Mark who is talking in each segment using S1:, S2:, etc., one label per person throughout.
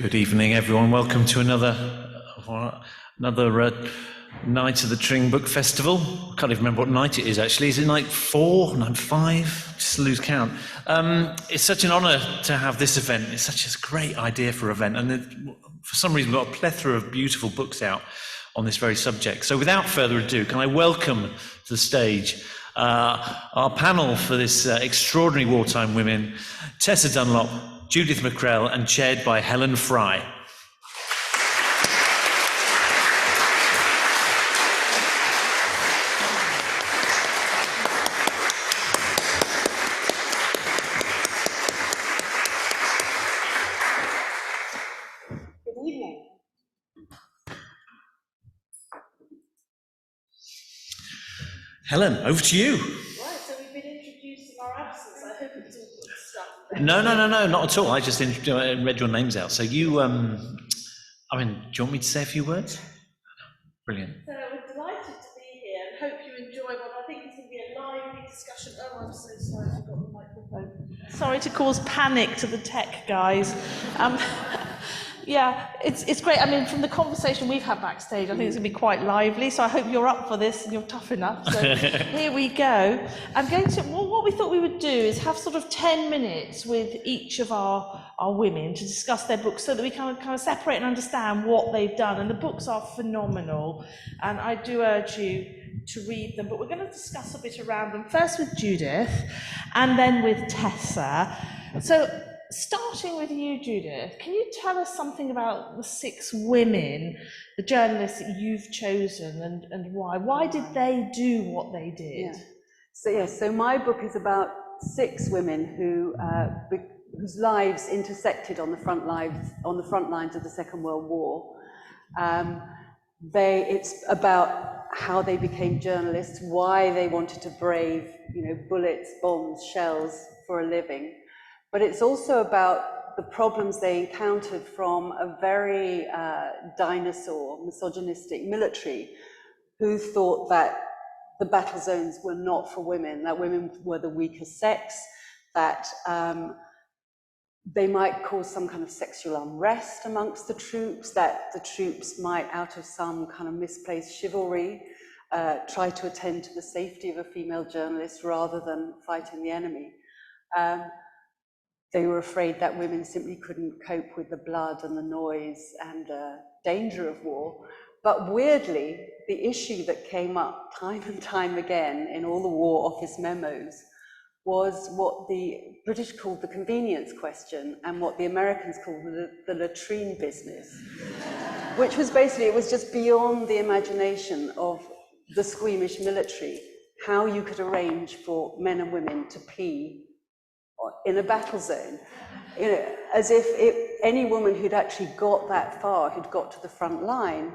S1: Good evening, everyone. Welcome to another night of the Tring Book Festival. I can't even remember what night it is, actually. Is it night 4, night 5? Just lose count. It's such an honour to have this event. It's such a great idea for an event. And for some reason, we've got a plethora of beautiful books out on this very subject. So without further ado, can I welcome to the stage our panel for this extraordinary wartime women, Tessa Dunlop, Judith Mackrell, and chaired by Helen Fry.
S2: Good evening.
S1: Helen, over to you.
S2: Right, so we've been introduced in our absence. I hope it's all good stuff.
S1: No, not at all. I just read your names out. So you, do you want me to say a few words? Brilliant.
S2: So we're delighted to be here and hope you enjoy what I think is going to be a lively discussion. Oh, I'm so sorry, I forgot the microphone. Sorry to cause panic to the tech guys. Yeah, it's great. I mean, from the conversation we've had backstage, I think it's going to be quite lively. So I hope you're up for this and you're tough enough. So here we go. I'm going to. Well, what we thought we would do is have sort of 10 minutes with each of our women to discuss their books, so that we kind of separate and understand what they've done. And the books are phenomenal, and I do urge you to read them. But we're going to discuss a bit around them. First with Judith, and then with Tessa. So, starting with you, Judith, can you tell us something about the 6 women, the journalists that you've chosen, and why? Why did they do what they did?
S3: So my book is about 6 women whose lives intersected on the front lines of the Second World War. It's about how they became journalists, why they wanted to brave, bullets, bombs, shells for a living. But it's also about the problems they encountered from a very dinosaur, misogynistic military, who thought that the battle zones were not for women, that women were the weaker sex, that they might cause some kind of sexual unrest amongst the troops, that the troops might, out of some kind of misplaced chivalry, try to attend to the safety of a female journalist rather than fighting the enemy. They were afraid that women simply couldn't cope with the blood and the noise and danger of war. But weirdly, the issue that came up time and time again in all the War Office memos was what the British called the convenience question and what the Americans called the latrine business, which was basically, it was just beyond the imagination of the squeamish military, how you could arrange for men and women to pee in a battle zone, as if any woman who'd actually got that far, who'd got to the front line,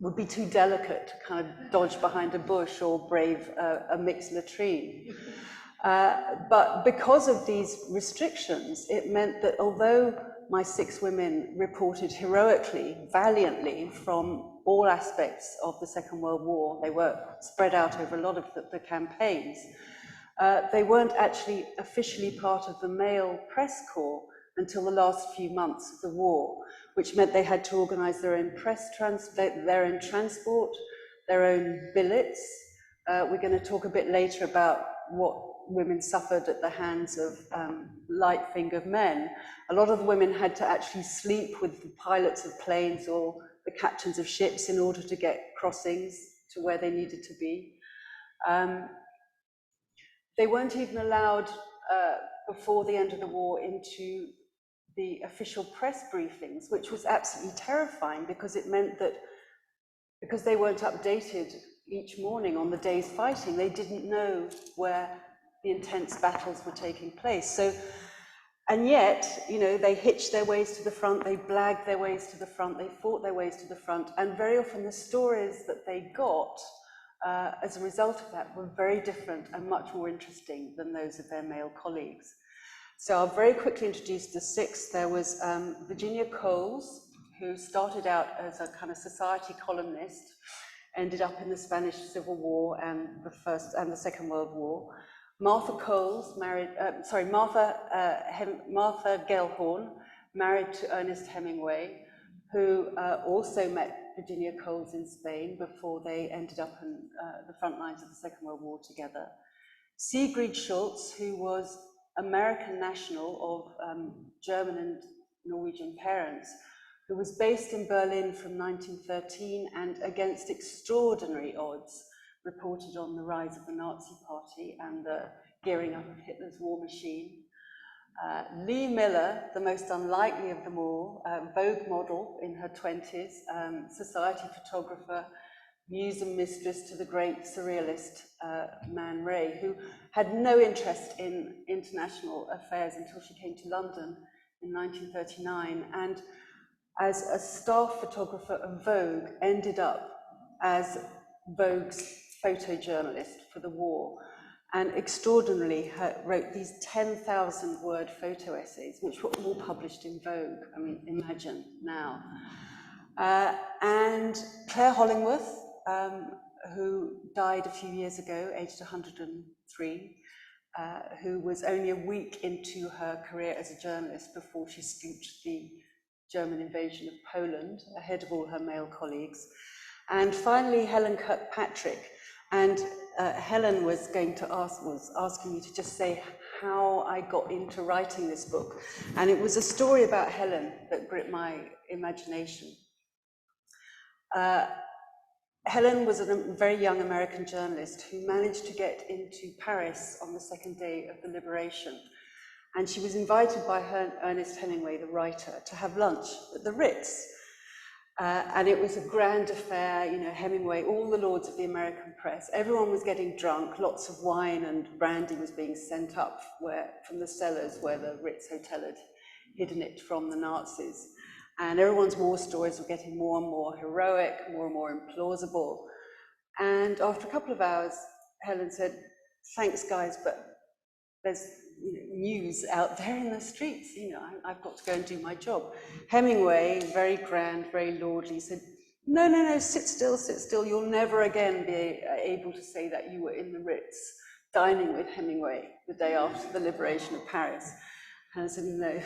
S3: would be too delicate to kind of dodge behind a bush or brave a mixed latrine. But because of these restrictions, it meant that although my 6 women reported heroically, valiantly from all aspects of the Second World War, they were spread out over a lot of the campaigns, they weren't actually officially part of the male press corps until the last few months of the war, which meant they had to organise their own their own transport, their own billets. We're going to talk a bit later about what women suffered at the hands of light-fingered men. A lot of the women had to actually sleep with the pilots of planes or the captains of ships in order to get crossings to where they needed to be. They weren't even allowed before the end of the war into the official press briefings, which was absolutely terrifying, because it meant that because they weren't updated each morning on the day's fighting, they didn't know where the intense battles were taking place. So, and yet, they hitched their ways to the front, they blagged their ways to the front, they fought their ways to the front, and very often the stories that they got as a result of that were very different and much more interesting than those of their male colleagues. So I'll very quickly introduce the 6. There was Virginia Coles, who started out as a kind of society columnist, ended up in the Spanish Civil War and the Second World War. Martha Coles Martha Gellhorn married to Ernest Hemingway, who also met Virginia Coles in Spain before they ended up in the front lines of the Second World War together. Sigrid Schultz, who was American national of German and Norwegian parents, who was based in Berlin from 1913 and against extraordinary odds reported on the rise of the Nazi Party and the gearing up of Hitler's war machine. Lee Miller, the most unlikely of them all, Vogue model in her 20s, society photographer, muse and mistress to the great surrealist Man Ray, who had no interest in international affairs until she came to London in 1939, and as a staff photographer of Vogue, ended up as Vogue's photojournalist for the war, and extraordinarily wrote these 10,000-word photo essays, which were all published in Vogue. I mean, imagine now. And Claire Hollingworth, who died a few years ago, aged 103, who was only a week into her career as a journalist before she scooped the German invasion of Poland, ahead of all her male colleagues. And finally, Helen Kirkpatrick. And Helen was asking me to just say how I got into writing this book. And it was a story about Helen that gripped my imagination. Helen was a very young American journalist who managed to get into Paris on the second day of the liberation. And she was invited by Ernest Hemingway, the writer, to have lunch at the Ritz. And it was a grand affair, you know, Hemingway, all the lords of the American press, everyone was getting drunk, lots of wine and brandy was being sent up from the cellars where the Ritz Hotel had hidden it from the Nazis. And everyone's war stories were getting more and more heroic, more and more implausible. And after a couple of hours, Helen said, "Thanks, guys, but there's news out there in the streets, I've got to go and do my job." Hemingway, very grand, very lordly, said, no, sit still, you'll never again be able to say that you were in the Ritz dining with Hemingway the day after the liberation of Paris. And I said, no.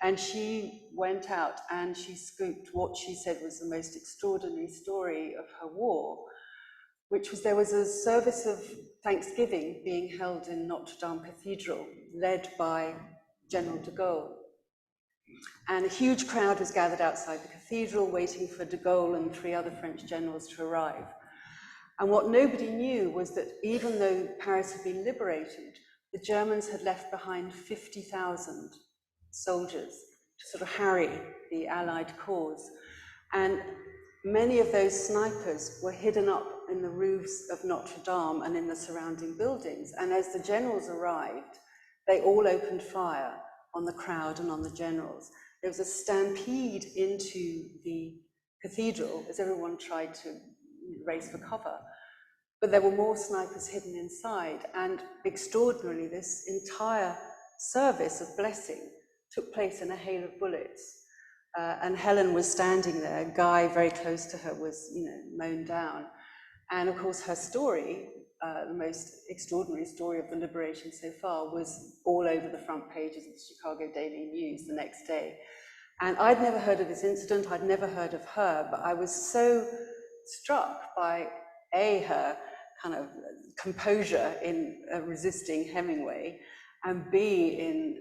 S3: And she went out and she scooped what she said was the most extraordinary story of her war, which was there was a service of Thanksgiving being held in Notre Dame Cathedral, led by General de Gaulle. And a huge crowd was gathered outside the cathedral, waiting for de Gaulle and 3 other French generals to arrive. And what nobody knew was that even though Paris had been liberated, the Germans had left behind 50,000 soldiers to sort of harry the Allied cause. And many of those snipers were hidden up in the roofs of Notre Dame and in the surrounding buildings. And as the generals arrived, they all opened fire on the crowd and on the generals. There was a stampede into the cathedral as everyone tried to race for cover. But there were more snipers hidden inside. And extraordinarily, this entire service of blessing took place in a hail of bullets. And Helen was standing there. A guy very close to her was, mown down. And of course, her story, the most extraordinary story of the liberation so far, was all over the front pages of the Chicago Daily News the next day. And I'd never heard of this incident, I'd never heard of her, but I was so struck by her kind of composure in resisting Hemingway, and B, in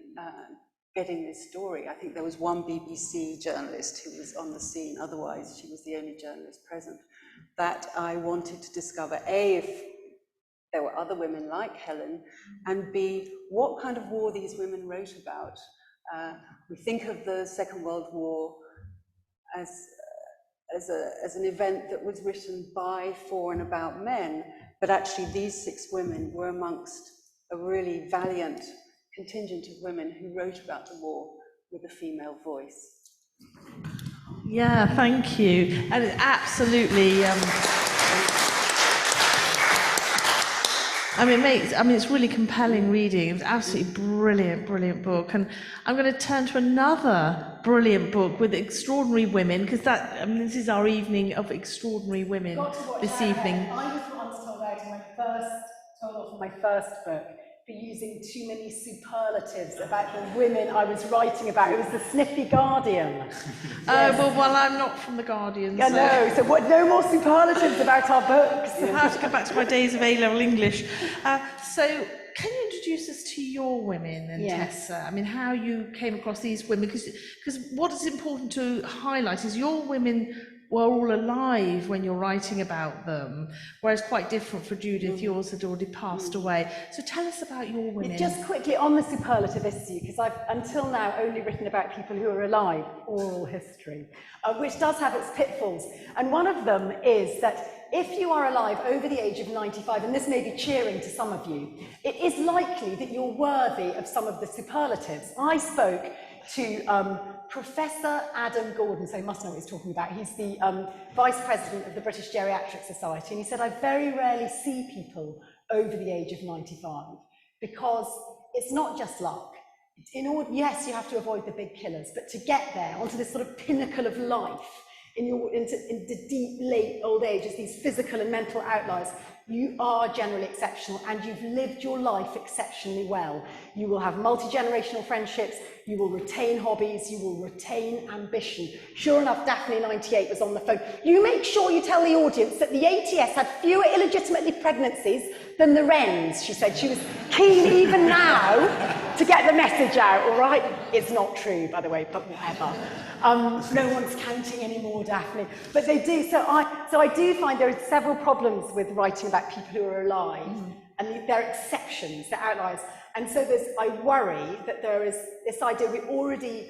S3: getting this story. I think there was one BBC journalist who was on the scene, otherwise she was the only journalist present, that I wanted to discover, A, if there were other women like Helen, and B, what kind of war these women wrote about. We think of the Second World War as an event that was written by, for, and about men, but actually these 6 women were amongst a really valiant contingent of women who wrote about the war with a female voice.
S2: Yeah, thank you. And it's absolutely, it's really compelling reading. It was absolutely brilliant book. And I'm going to turn to another brilliant book with extraordinary women, because this is our evening of extraordinary women this evening.
S4: I was once told off for my first book for using too many superlatives about the women I was writing about. It was the Sniffy Guardian.
S2: Well, I'm not from the Guardian.
S4: Yeah, no, so what, no more superlatives about our books.
S2: I have to go back to my days of A-level English. So can you introduce us to your women and Tessa? I mean, how you came across these women? Because what is important to highlight is your women were all alive when you're writing about them, whereas quite different for Judith, yours had already passed away. So tell us about your women.
S4: Just quickly on the superlative issue, because I've until now only written about people who are alive, oral history, which does have its pitfalls. And one of them is that if you are alive over the age of 95, and this may be cheering to some of you, it is likely that you're worthy of some of the superlatives. I spoke to Professor Adam Gordon, so he must know what he's talking about. He's the Vice President of the British Geriatric Society, and he said, I very rarely see people over the age of 95, because it's not just luck. Yes, you have to avoid the big killers, but to get there, onto this sort of pinnacle of life, into deep, late old age, as these physical and mental outliers, you are generally exceptional, and you've lived your life exceptionally well. You will have multi-generational friendships, you will retain hobbies, you will retain ambition. Sure enough, Daphne 98 was on the phone. You make sure you tell the audience that the ATS had fewer illegitimately pregnancies than the Wrens, she said. She was keen even now to get the message out, all right? It's not true, by the way, but whatever. No one's counting anymore, Daphne. But they do, so I do find there are several problems with writing about people who are alive, and they're exceptions, they're outliers. And so I worry that there is this idea we already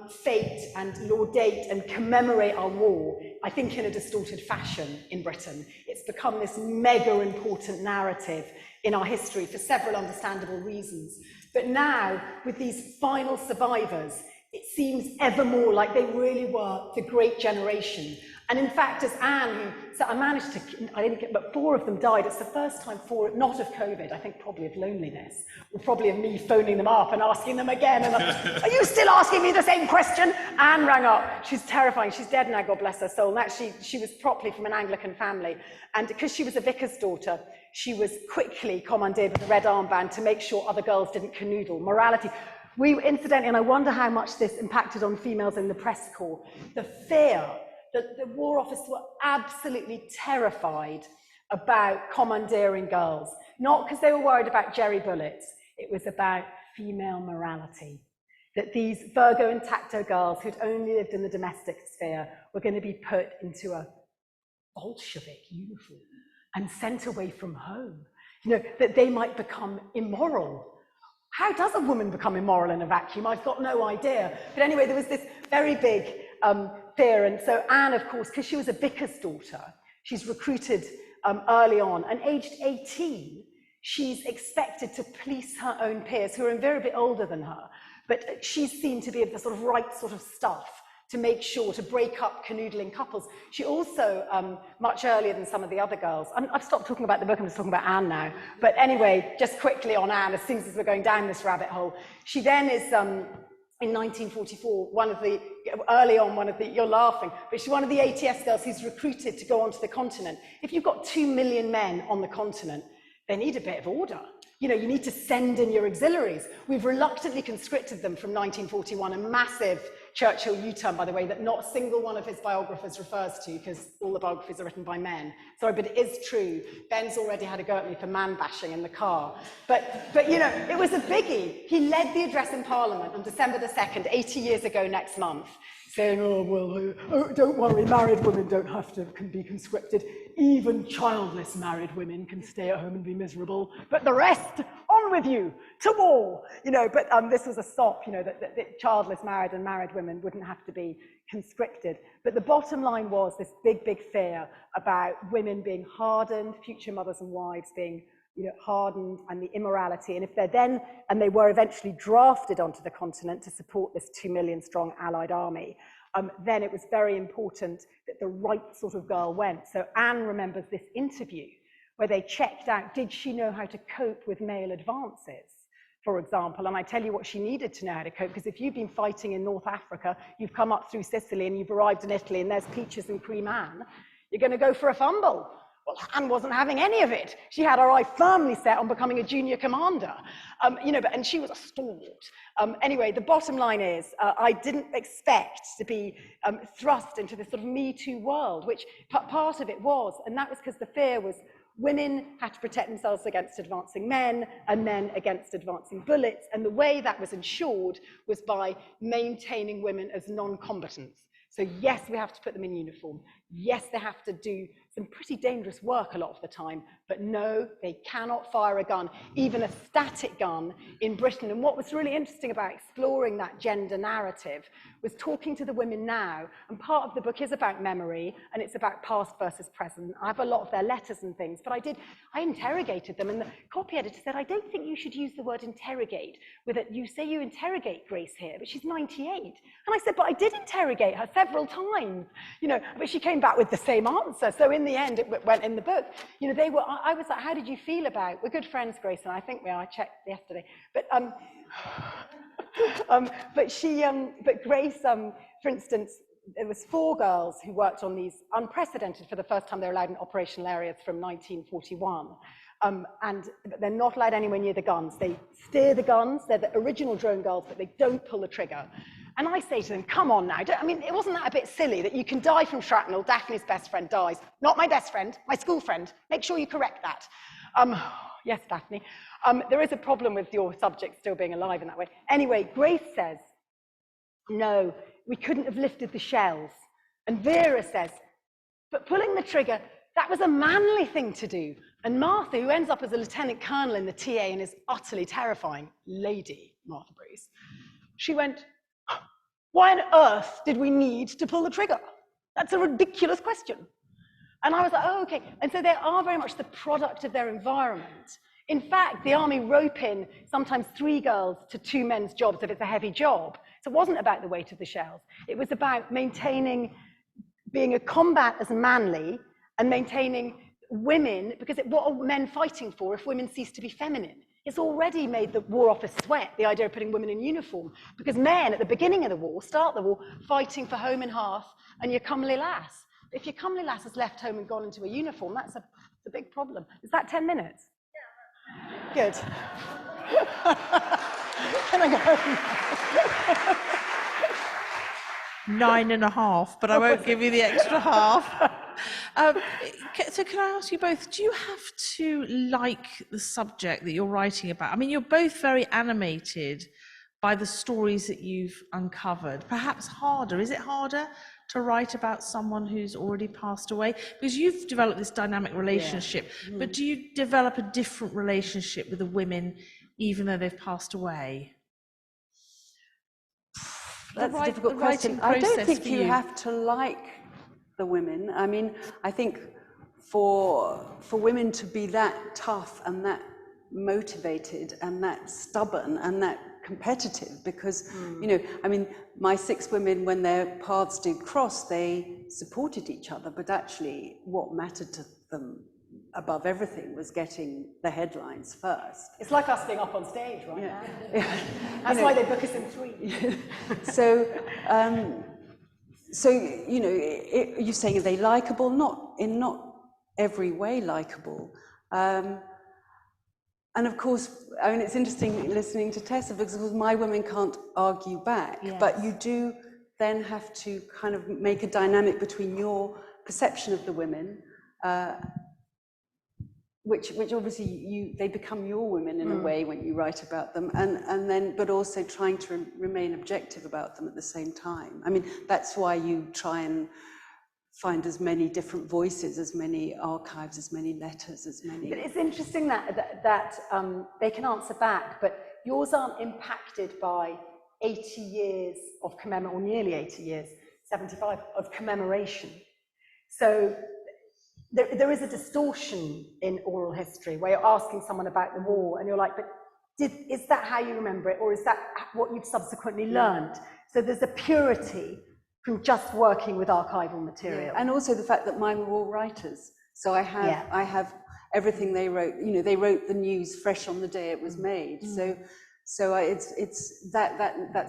S4: fate and laudate and commemorate our war, I think in a distorted fashion in Britain. It's become this mega important narrative in our history for several understandable reasons. But now, with these final survivors, it seems ever more like they really were the great generation. And in fact, as Anne, I didn't get, but 4 of them died. It's the first time not of COVID, I think probably of loneliness, or probably of me phoning them up and asking them again. And are you still asking me the same question? Anne rang up. She's terrifying. She's dead now, God bless her soul. And actually, she was properly from an Anglican family. And because she was a vicar's daughter, she was quickly commandeered with a red armband to make sure other girls didn't canoodle. Morality. Incidentally, and I wonder how much this impacted on females in the press corps, the fear that the War Office were absolutely terrified about commandeering girls. Not because they were worried about jerry bullets, it was about female morality. That these Virgo and Tacto girls who'd only lived in the domestic sphere were going to be put into a Bolshevik uniform and sent away from home. You know, that they might become immoral. How does a woman become immoral in a vacuum? I've got no idea. But anyway, there was this very big fear. And so Anne, of course, because she was a vicar's daughter, she's recruited early on. And aged 18, she's expected to police her own peers, who are invariably older than her. But she's seen to be of the sort of right sort of stuff to make sure to break up canoodling couples. She also, much earlier than some of the other girls, I've stopped talking about the book, I'm just talking about Anne now. But anyway, just quickly on Anne, as soon as we're going down this rabbit hole, she then is, in 1944, you're laughing, but she's one of the ATS girls who's recruited to go onto the continent. If you've got 2 million men on the continent, they need a bit of order. You know, you need to send in your auxiliaries. We've reluctantly conscripted them from 1941, a massive Churchill U-turn, by the way, that not a single one of his biographers refers to, because all the biographies are written by men. Sorry, but it is true. Ben's already had a go at me for man-bashing in the car. But you know, it was a biggie. He led the address in Parliament on December the 2nd, 80 years ago next month, saying, don't worry, married women can be conscripted. Even childless married women can stay at home and be miserable. But the rest, on with you, to war. You know, but this was a sop, you know, that childless married and married women wouldn't have to be conscripted. But the bottom line was this big, big fear about women being hardened, future mothers and wives being, you know, hardened, and the immorality. And if they were eventually drafted onto the continent to support this 2 million strong Allied army, then it was very important that the right sort of girl went. So Anne remembers this interview where they checked out, did she know how to cope with male advances, for example? And I tell you what she needed to know how to cope, because if you've been fighting in North Africa, you've come up through Sicily and you've arrived in Italy and there's peaches and cream Anne, you're going to go for a fumble. Well, Anne wasn't having any of it. She had her eye firmly set on becoming a junior commander, and she was a stalwart. Anyway, the bottom line is, I didn't expect to be thrust into this sort of Me Too world, which part of it was, and that was because the fear was women had to protect themselves against advancing men and men against advancing bullets, and the way that was ensured was by maintaining women as non-combatants. So yes, we have to put them in uniform. Yes, they have to do some pretty dangerous work a lot of the time, but no, they cannot fire a gun, even a static gun in Britain. And what was really interesting about exploring that gender narrative was talking to the women now, and part of the book is about memory, and it's about past versus present. I have a lot of their letters and things, but I interrogated them, and the copy editor said, I don't think you should use the word interrogate with it. You say you interrogate Grace here, but she's 98. And I said, but I did interrogate her several times, but she came back with the same answer. So in the end, it went in the book. I was like, how did you feel about, we're good friends, Grace, and I think we are, I checked yesterday, but but Grace, for instance, there was 4 girls who worked on these unprecedented, for the first time they're allowed in operational areas from 1941. And they're not allowed anywhere near the guns. They steer the guns, they're the original drone girls, but they don't pull the trigger. And I say to them, come on now, it wasn't that a bit silly that you can die from shrapnel, Daphne's best friend dies, not my best friend, my school friend, make sure you correct that. Yes, Daphne. There is a problem with your subject still being alive in that way. Anyway, Grace says, no, we couldn't have lifted the shells. And Vera says, but pulling the trigger, that was a manly thing to do. And Martha, who ends up as a lieutenant colonel in the TA and is utterly terrifying, Lady Martha Bruce, she went, why on earth did we need to pull the trigger? That's a ridiculous question. And I was like, oh, okay. And so they are very much the product of their environment. In fact, the army rope in sometimes 3 girls to 2 men's jobs if it's a heavy job. So it wasn't about the weight of the shells. It was about maintaining, being a combat as manly and maintaining women, because what are men fighting for if women cease to be feminine? It's already made the War Office sweat, the idea of putting women in uniform, because men at the beginning of the war, start the war, fighting for home and hearth and your comely lass. If your comely lass has left home and gone into a uniform, that's a big problem. Is that 10 minutes? Yeah. Good. Can I go home?
S2: 9.5, but I won't give you the extra half. So can I ask you both, do you have to like the subject that you're writing about? I mean, you're both very animated by the stories that you've uncovered. Perhaps harder. Is it harder to write about someone who's already passed away? Because you've developed this dynamic relationship, but do you develop a different relationship with the women even though they've passed away?
S3: That's a difficult question. I don't think you have to like the women. I mean, I think for women to be that tough and that motivated and that stubborn and that competitive, because I mean, my 6 women, when their paths did cross, they supported each other, but actually what mattered to them above everything was getting the headlines first.
S4: It's like us being up on stage, right?
S3: Yeah.
S4: That's why they book us in 3.
S3: So you're saying, are they likable? Not every way likable. And of course, I mean, it's interesting listening to Tessa, because my women can't argue back, but you do then have to kind of make a dynamic between your perception of the women, which obviously they become your women in a way when you write about them, and then but also trying to remain objective about them at the same time. I mean, that's why you try and find as many different voices, as many archives, as many letters, as many.
S4: But it's interesting that they can answer back, but yours aren't impacted by 80 years of or nearly 80 years, 75 of commemoration. So there is a distortion in oral history where you're asking someone about the war and you're like, but is that how you remember it, or is that what you've subsequently learned? So there's a purity from just working with archival material.
S3: Yeah. And also the fact that mine were all writers. So I have everything they wrote. They wrote the news fresh on the day it was made. So that's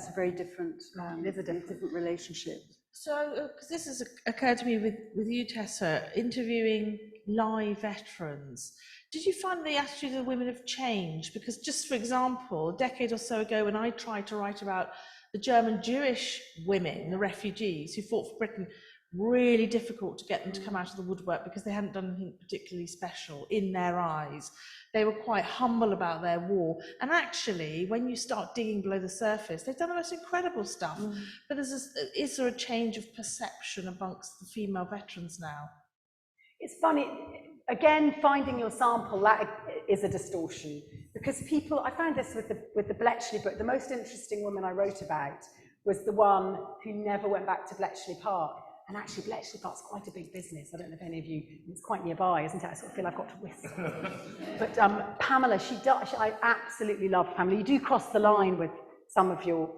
S3: a very different, different relationship.
S2: So, because this has occurred to me with you, Tessa, interviewing live veterans. Did you find the attitude of the women have changed? Because just for example, a decade or so ago, when I tried to write about the German Jewish women, the refugees who fought for Britain, really difficult to get them to come out of the woodwork because they hadn't done anything particularly special in their eyes. They were quite humble about their war. And actually, when you start digging below the surface, they've done the most incredible stuff. But is there a change of perception amongst the female veterans now?
S4: It's funny, again, finding your sample, that is a distortion. Because people, I found this with the Bletchley book, the most interesting woman I wrote about was the one who never went back to Bletchley Park. And actually, Bletchley Park's quite a big business. I don't know if any of you, it's quite nearby, isn't it? I sort of feel I've got to whisper. But Pamela, I absolutely love Pamela. You do cross the line with some of your,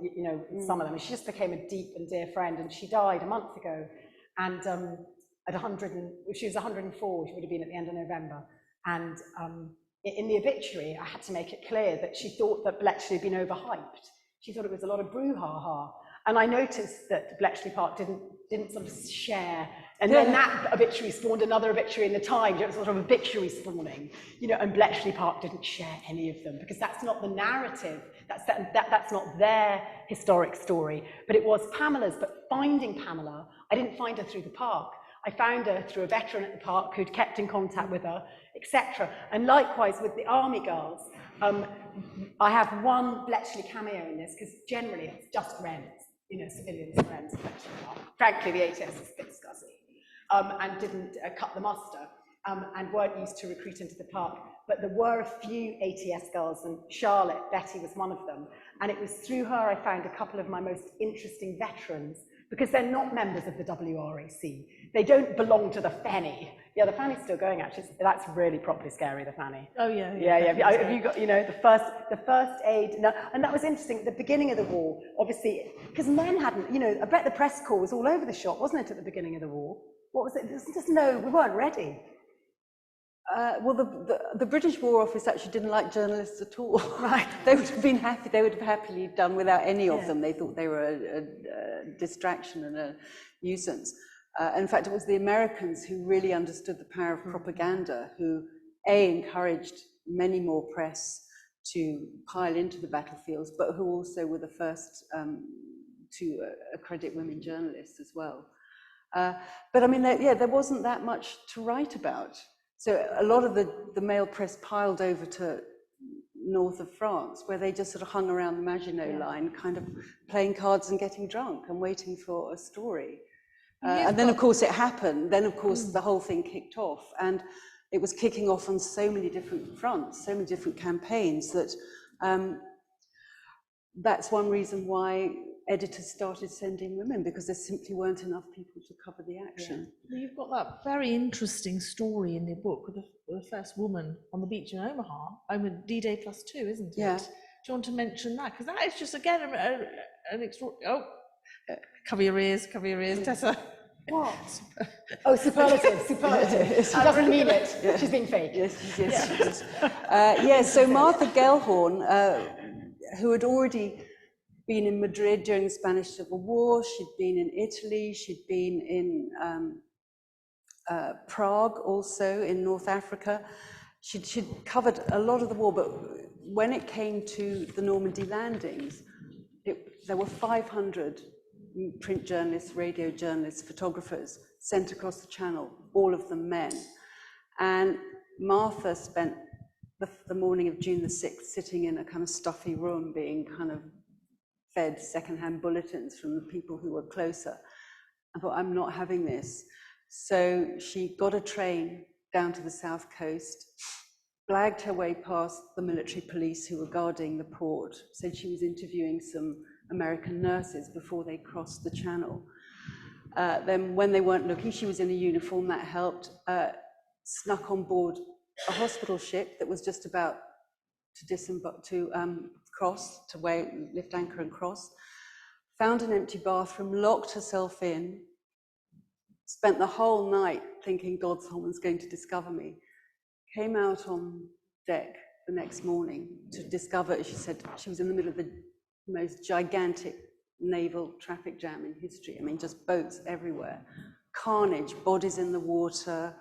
S4: some of them. She just became a deep and dear friend, and she died a month ago. And she was 104, she would have been at the end of November. And in the obituary, I had to make it clear that she thought that Bletchley had been overhyped. She thought it was a lot of brouhaha. And I noticed that Bletchley Park didn't sort of share. And then that obituary spawned another obituary in the Times. It was sort of obituary spawning, and Bletchley Park didn't share any of them because that's not the narrative. That's not their historic story. But it was Pamela's. But finding Pamela, I didn't find her through the park. I found her through a veteran at the park who'd kept in contact with her, etc. And likewise with the Army girls. I have one Bletchley cameo in this because generally it's just Wrens. Civilians and friends. Frankly, the ATS is a bit scuzzy and didn't cut the muster and weren't used to recruit into the park. But there were a few ATS girls, and Charlotte, Betty was one of them. And it was through her I found a couple of my most interesting veterans because they're not members of the WRAC. They don't belong to the Fanny. Yeah, the Fanny's still going, actually. That's really properly scary, the Fanny.
S2: Oh, yeah.
S4: Have you got, the first aid? No, and that was interesting. At the beginning of the war, obviously, because men hadn't, I bet the press corps was all over the shop, wasn't it, at the beginning of the war? What was it? Just no, we weren't ready.
S3: Well, the British War Office actually didn't like journalists at all. Right. They would have been happy. They would have happily done without any of them. They thought they were a distraction and a nuisance. In fact, it was the Americans who really understood the power of propaganda, who encouraged many more press to pile into the battlefields, but who also were the first to accredit women journalists as well. But I mean, there wasn't that much to write about. So a lot of the male press piled over to north of France, where they just sort of hung around the Maginot Line, kind of playing cards and getting drunk and waiting for a story. And then, of course, it happened. Then, of course, the whole thing kicked off. And it was kicking off on so many different fronts, so many different campaigns, that that's one reason why editors started sending women, because there simply weren't enough people to cover the action.
S2: Yeah. You've got that very interesting story in your book with the first woman on the beach in Omaha, D-Day +2, isn't it?
S3: Yeah.
S2: Do you want to mention that? Because that is just, again, an extraordinary... Cover your ears, Tessa.
S4: What? Oh, superlative. She doesn't mean it. Yeah. She's being fake.
S3: Yes. So Martha Gellhorn, who had already been in Madrid during the Spanish Civil War, she'd been in Italy, she'd been in Prague, also in North Africa. She'd covered a lot of the war, but when it came to the Normandy landings, there were 500 print journalists, radio journalists, photographers sent across the channel, all of them men. And Martha spent the morning of June the 6th sitting in a kind of stuffy room being kind of fed secondhand bulletins from the people who were closer. I thought, I'm not having this. So she got a train down to the south coast, blagged her way past the military police who were guarding the port, said she was interviewing some American nurses before they crossed the channel. Then when they weren't looking, she was in a uniform, that helped, snuck on board a hospital ship that was just about to cross, to lift anchor and cross, found an empty bathroom, locked herself in, spent the whole night thinking, God, someone's going to discover me, came out on deck the next morning to discover, she said, she was in the middle of the most gigantic naval traffic jam in history. I mean, just boats everywhere, carnage, bodies in the water,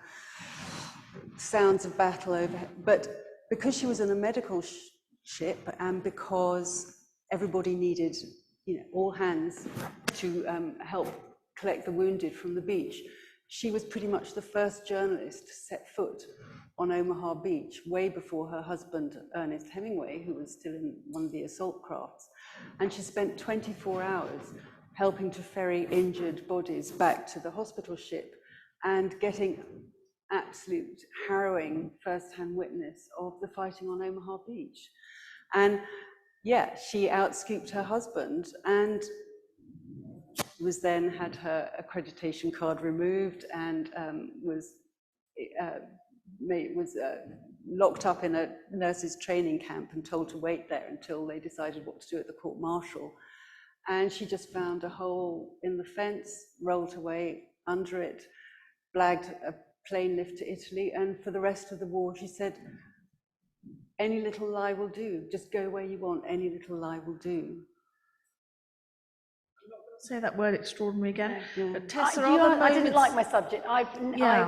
S3: sounds of battle overhead. But because she was in a medical ship, and because everybody needed, all hands to help collect the wounded from the beach, she was pretty much the first journalist to set foot on Omaha Beach, way before her husband, Ernest Hemingway, who was still in one of the assault crafts. And she spent 24 hours helping to ferry injured bodies back to the hospital ship and getting absolute harrowing first-hand witness of the fighting on Omaha Beach. And yeah, she outscooped her husband and was then had her accreditation card removed and was locked up in a nurses training camp and told to wait there until they decided what to do at the court-martial. And she just found a hole in the fence, rolled away under it, blagged a plane lift to Italy, and for the rest of the war, she said, any little lie will do. Just go where you want, any little lie will do.
S2: Say that word extraordinary again.
S3: Yeah.
S2: But Tessa,
S4: I didn't like my subject. I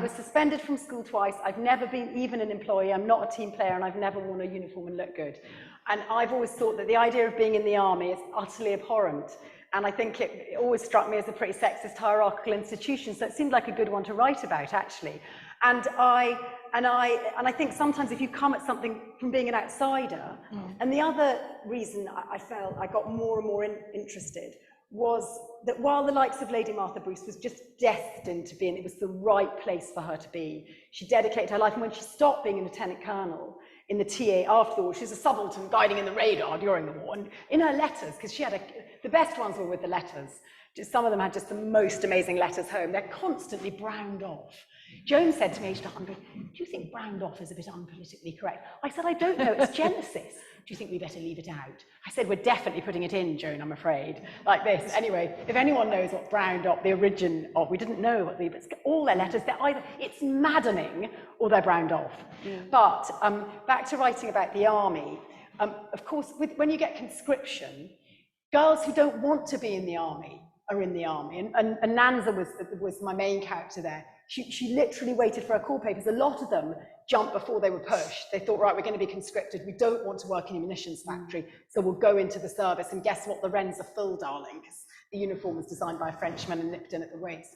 S4: was suspended from school twice. I've never been even an employee. I'm not a team player, and I've never worn a uniform and looked good. And I've always thought that the idea of being in the army is utterly abhorrent. And I think it always struck me as a pretty sexist, hierarchical institution. So it seemed like a good one to write about, actually. And I think sometimes if you come at something from being an outsider, and the other reason I felt I got more and more interested was that while the likes of Lady Martha Bruce was just destined to be, and it was the right place for her to be, she dedicated her life, and when she stopped being a lieutenant colonel in the TA after the war, she was a subaltern guiding in the radar during the war, and in her letters, because she had the best ones were with the letters. Some of them had just the most amazing letters home. They're constantly browned off. Joan said to me, aged 100, do you think browned off is a bit unpolitically correct? I said, I don't know, it's Genesis. Do you think we better leave it out? I said, we're definitely putting it in, Joan, I'm afraid. Like this. Anyway, if anyone knows what browned off, the origin of, we didn't know what all their letters, they're either, it's maddening or they're browned off. Yeah. But back to writing about the army, of course, when you get conscription, girls who don't want to be in the army are in the army. And Nanza was my main character there. She literally waited for her call papers. A lot of them jumped before they were pushed. They thought, right, we're going to be conscripted. We don't want to work in a munitions factory, so we'll go into the service. And guess what? The wrens are full, darling, because the uniform was designed by a Frenchman and nipped in at the waist.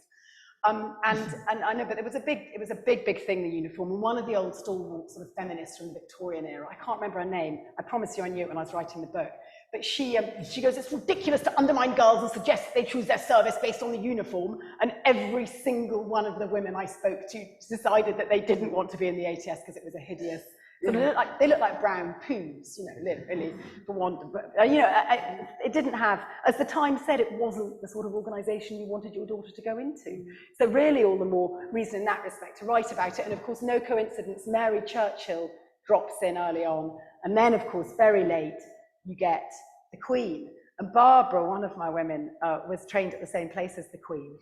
S4: And I know, but it was a big thing, the uniform. And one of the old stalwart sort of feminists from the Victorian era, I can't remember her name. I promise you I knew it when I was writing the book. But she goes, it's ridiculous to undermine girls and suggest they choose their service based on the uniform. And every single one of the women I spoke to decided that they didn't want to be in the ATS because it was a hideous. So they look like brown poos, literally, for want. But it didn't have, as the Times said, it wasn't the sort of organisation you wanted your daughter to go into. So really, all the more reason in that respect to write about it. And of course, no coincidence, Mary Churchill drops in early on, and then, of course, very late, you get the Queen. And Barbara, one of my women, was trained at the same place as the Queen.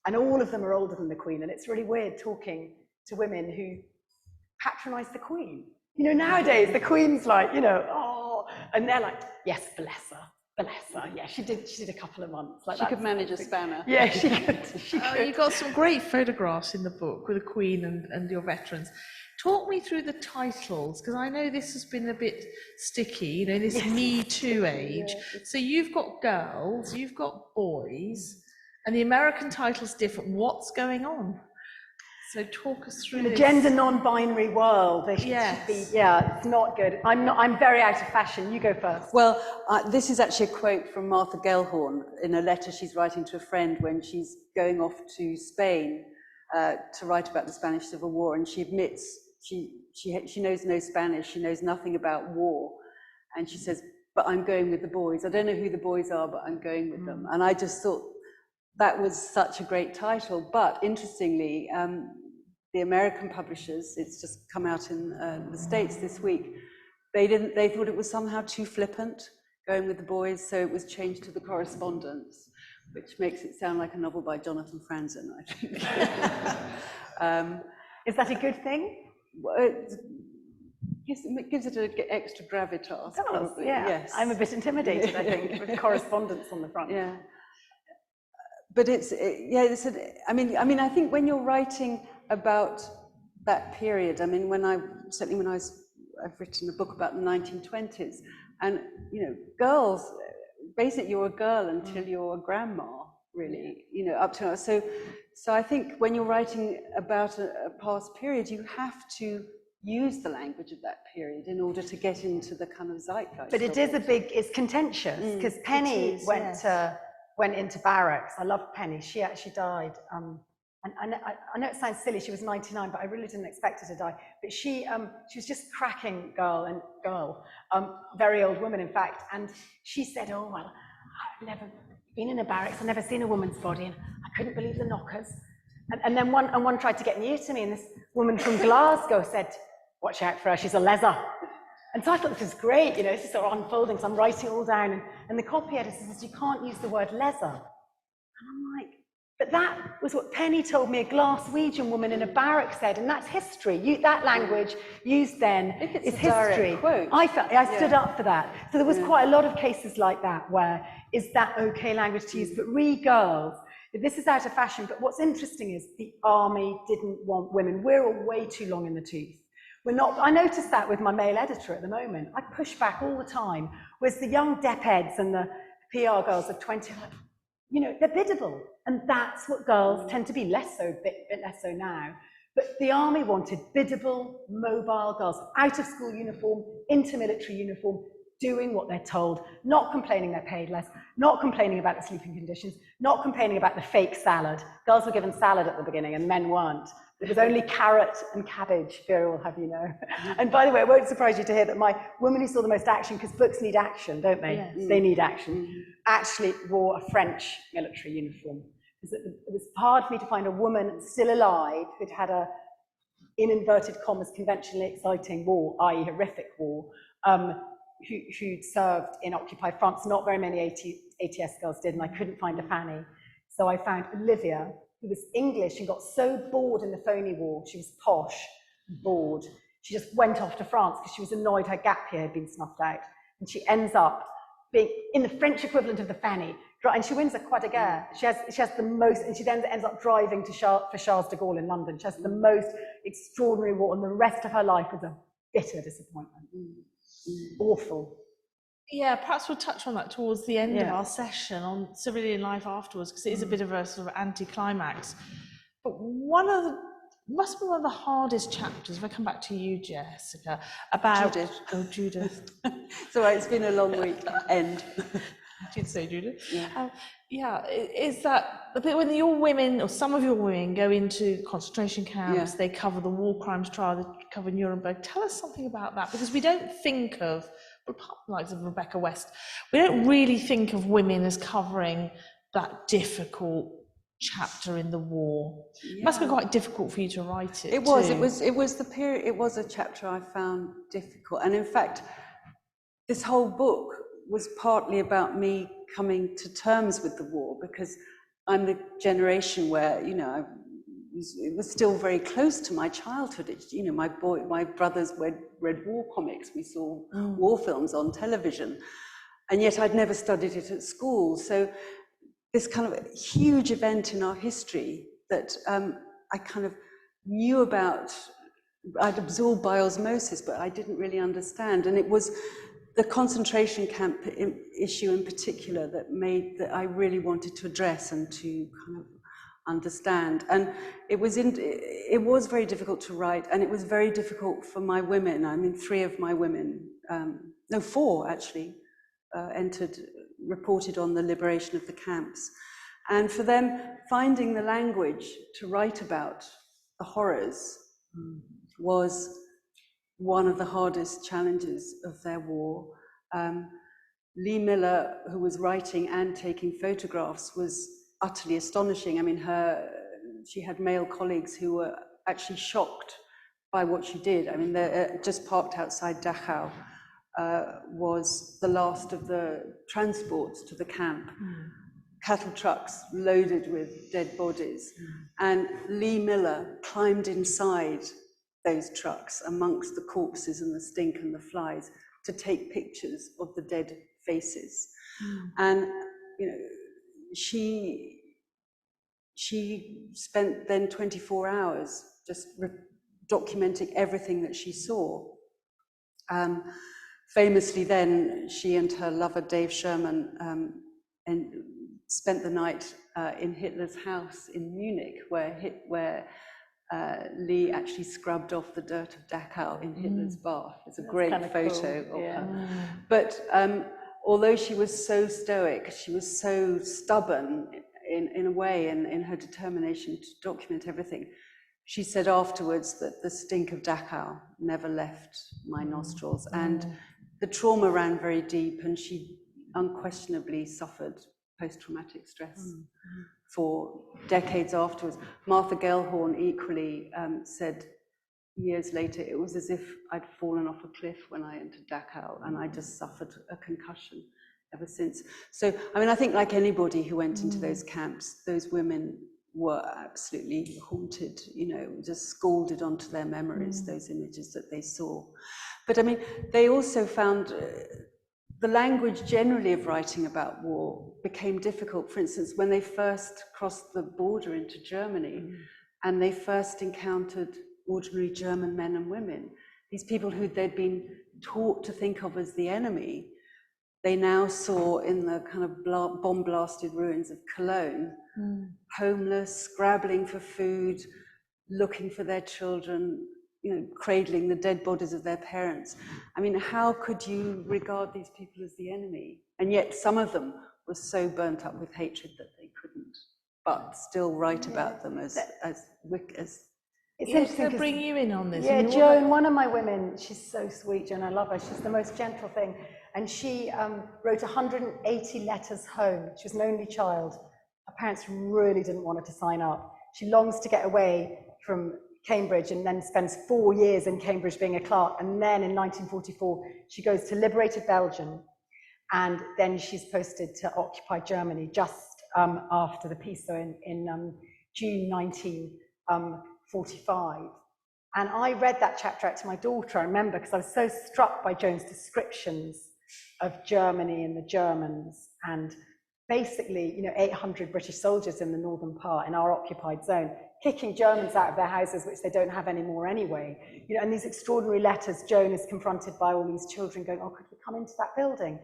S4: And all of them are older than the Queen. And it's really weird talking to women who patronise the Queen. Nowadays, the Queen's like, oh, and they're like, yes, bless her. Yeah, she did a couple of months. Like
S3: she could manage a spanner.
S2: Yeah, she could. You've got some great photographs in the book with the Queen and your veterans. Talk me through the titles, because I know this has been a bit sticky, this yes. Me Too age. Yeah. So you've got girls, you've got boys, and the American title's different. What's going on? So talk us through
S4: the gender non-binary world. They should be, it's not good. I'm very out of fashion. You go first.
S3: Well, this is actually a quote from Martha Gellhorn in a letter she's writing to a friend when she's going off to Spain to write about the Spanish Civil War, and she admits she knows no Spanish, she knows nothing about war, and she says, but I'm going with the boys. I don't know who the boys are, but I'm going with them. And I just thought that was such a great title. But interestingly, the American publishers, it's just come out in the States this week, they thought it was somehow too flippant, going with the boys, so it was changed to The Correspondence, which makes it sound like a novel by Jonathan Franzen, I think.
S4: Is that a good thing?
S3: Well, it gives it an extra gravitas. Probably.
S4: Yeah.
S3: Yes.
S4: I'm a bit intimidated, I think, with correspondence on the front.
S3: Yeah. But I mean, I think when you're writing about that period. I mean, I've written a book about the 1920s, and girls, basically you're a girl until you're a grandma, really, up to now. So I think when you're writing about a past period, you have to use the language of that period in order to get into the kind of zeitgeist.
S4: But it's contentious, because Penny went into barracks. I love Penny. She actually died. And I know it sounds silly, she was 99, but I really didn't expect her to die. But she was just cracking girl, very old woman, in fact. And she said, oh, well, I've never been in a barracks, I've never seen a woman's body, and I couldn't believe the knockers. And then one tried to get near to me, and this woman from Glasgow said, watch out for her, she's a leather. And so I thought this was great, this is sort of unfolding, so I'm writing it all down, and the copy editor says, you can't use the word leather. And I'm like, but that was what Penny told me a Glaswegian woman in a barrack said, and that's history. That language used then is history.
S3: Quote.
S4: I stood up for that. So there was quite a lot of cases like that where, is that okay language to use? But girls, this is out of fashion, but what's interesting is the army didn't want women. We're way too long in the tooth. I noticed that with my male editor at the moment. I push back all the time, whereas the young dep-eds and the PR girls of 20, they're biddable, and that's what girls tend to be, bit less so now. But the army wanted biddable, mobile girls, out of school uniform, into military uniform, doing what they're told, not complaining they're paid less, not complaining about the sleeping conditions, not complaining about the fake salad. Girls were given salad at the beginning and men weren't. It was only carrot and cabbage, Vera will have you know. And by the way, it won't surprise you to hear that my woman who saw the most action, because books need action, don't they? Yes. They need action, actually wore a French military uniform. It was hard for me to find a woman still alive who'd had a, in inverted commas, conventionally exciting war, i.e. horrific war, who'd served in occupied France. Not very many ATS girls did, and I couldn't find a Fanny. So I found Olivia, who was English and got so bored in the phony war, she was posh, bored. She just went off to France because she was annoyed her gap year had been snuffed out. And she ends up being in the French equivalent of the Fanny, and she wins a Croix de Guerre. She has the most, and she then ends up driving to for Charles de Gaulle in London. She has the most extraordinary war, and the rest of her life was a bitter disappointment. Awful.
S2: Yeah, perhaps we'll touch on that towards the end of our session on civilian life afterwards, because it is a bit of a sort of anticlimax. But must be one of the hardest chapters, if I come back to you, Jessica, about
S3: Judith.
S2: Oh, Judith.
S3: It's all right, it's been a long week. End.
S2: You'd say, Judith.
S3: Yeah.
S2: Is that the bit when your women, or some of your women, go into concentration camps, they cover the war crimes trial, they cover Nuremberg. Tell us something about that, because we don't think of, apart from the likes of Rebecca West, we don't really think of women as covering that difficult chapter in the war. It must be quite difficult for you to write it. It
S3: was the period, it was a chapter I found difficult. And in fact, this whole book was partly about me coming to terms with the war, because I'm the generation where, it was still very close to my childhood. My brothers read war comics. We saw war films on television, and yet I'd never studied it at school. So this kind of huge event in our history that I kind of knew about, I'd absorbed by osmosis, but I didn't really understand. And it was the concentration camp issue in particular that I really wanted to address and to kind of understand. And it was very difficult to write, and it was very difficult for my women. I mean, 3 of my women, 4 actually, reported on the liberation of the camps. And for them, finding the language to write about the horrors was one of the hardest challenges of their war. Lee Miller, who was writing and taking photographs, was utterly astonishing. I mean, she had male colleagues who were actually shocked by what she did. I mean, just parked outside Dachau was the last of the transports to the camp. Cattle trucks loaded with dead bodies. And Lee Miller climbed inside those trucks amongst the corpses and the stink and the flies to take pictures of the dead faces. And, she spent then 24 hours just documenting everything that she saw. Famously then, she and her lover Dave Sherman spent the night in Hitler's house in Munich, where Lee actually scrubbed off the dirt of Dachau in Hitler's bath. It's a great photo of her. But although she was so stoic, she was so stubborn in a way, in her determination to document everything. She said afterwards that the stink of Dachau never left my nostrils, and the trauma ran very deep, and she unquestionably suffered post-traumatic stress for decades afterwards. Martha Gellhorn equally said years later, it was as if I'd fallen off a cliff when I entered Dachau, and I just suffered a concussion ever since. So, I mean, I think like anybody who went into those camps, those women were absolutely haunted, you know, just scalded onto their memories, those images that they saw. But I mean, they also found the language generally of writing about war became difficult. For instance, when they first crossed the border into Germany and they first encountered ordinary German men and women, these people who they'd been taught to think of as the enemy, they now saw in the kind of bomb-blasted ruins of Cologne, homeless, scrabbling for food, looking for their children, you know, cradling the dead bodies of their parents. I mean, how could you regard these people as the enemy? And yet some of them were so burnt up with hatred that they couldn't, but still write about them as
S4: It's
S2: Yes,
S4: interesting
S2: to bring you in on this.
S4: Yeah, Joan, one of my women, she's so sweet, Joan, I love her. She's the most gentle thing. And she wrote 180 letters home. She was an only child. Her parents really didn't want her to sign up. She longs to get away from Cambridge and then spends 4 years in Cambridge being a clerk. And then in 1944, she goes to liberated Belgium. And then she's posted to occupied Germany just after the peace, so in June 1945. And I read that chapter out to my daughter, I remember, because I was so struck by Joan's descriptions of Germany and the Germans, and basically, you know, 800 British soldiers in the northern part in our occupied zone, kicking Germans out of their houses, which they don't have anymore anyway. You know, and these extraordinary letters, Joan is confronted by all these children going, oh, could we come into that building?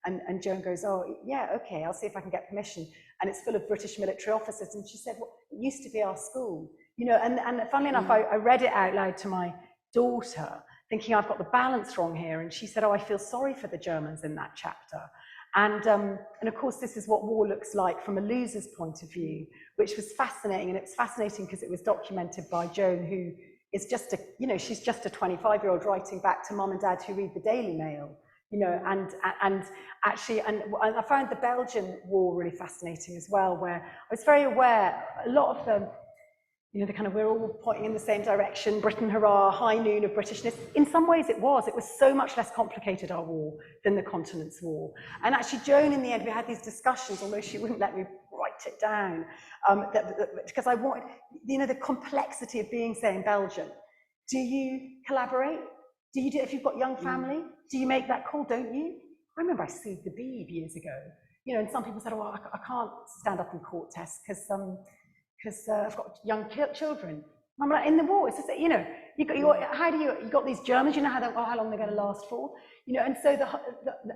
S4: And Joan goes, oh, yeah, okay, I'll see if I can get permission. And it's full of British military officers. And she said, well, it used to be our school. You know, and funnily enough, I read it out loud to my daughter, thinking I've got the balance wrong here. And she said, oh, I feel sorry for the Germans in that chapter. And of course, this is what war looks like from a loser's point of view, which was fascinating. And it was fascinating because it was documented by Joan, who is just she's just a 25-year-old writing back to mum and dad who read the Daily Mail. You know, and actually, and I found the Belgian war really fascinating as well, where I was very aware, a lot of them, you know, the kind of, we're all pointing in the same direction, Britain hurrah, high noon of Britishness. In some ways it was so much less complicated, our war, than the Continent's War. And actually, Joan, in the end, we had these discussions, although she wouldn't let me write it down, because I wanted, you know, the complexity of being, say, in Belgium. Do you collaborate? Do you do, if you've got young family, do you make that call, don't you? I remember I sued the Beeb years ago, you know, and some people said, oh, I can't stand up in court, Tess, because I've got young children. And I'm like, in the war, it's just, you know, you got these Germans, you know how long they're going to last for, you know, and so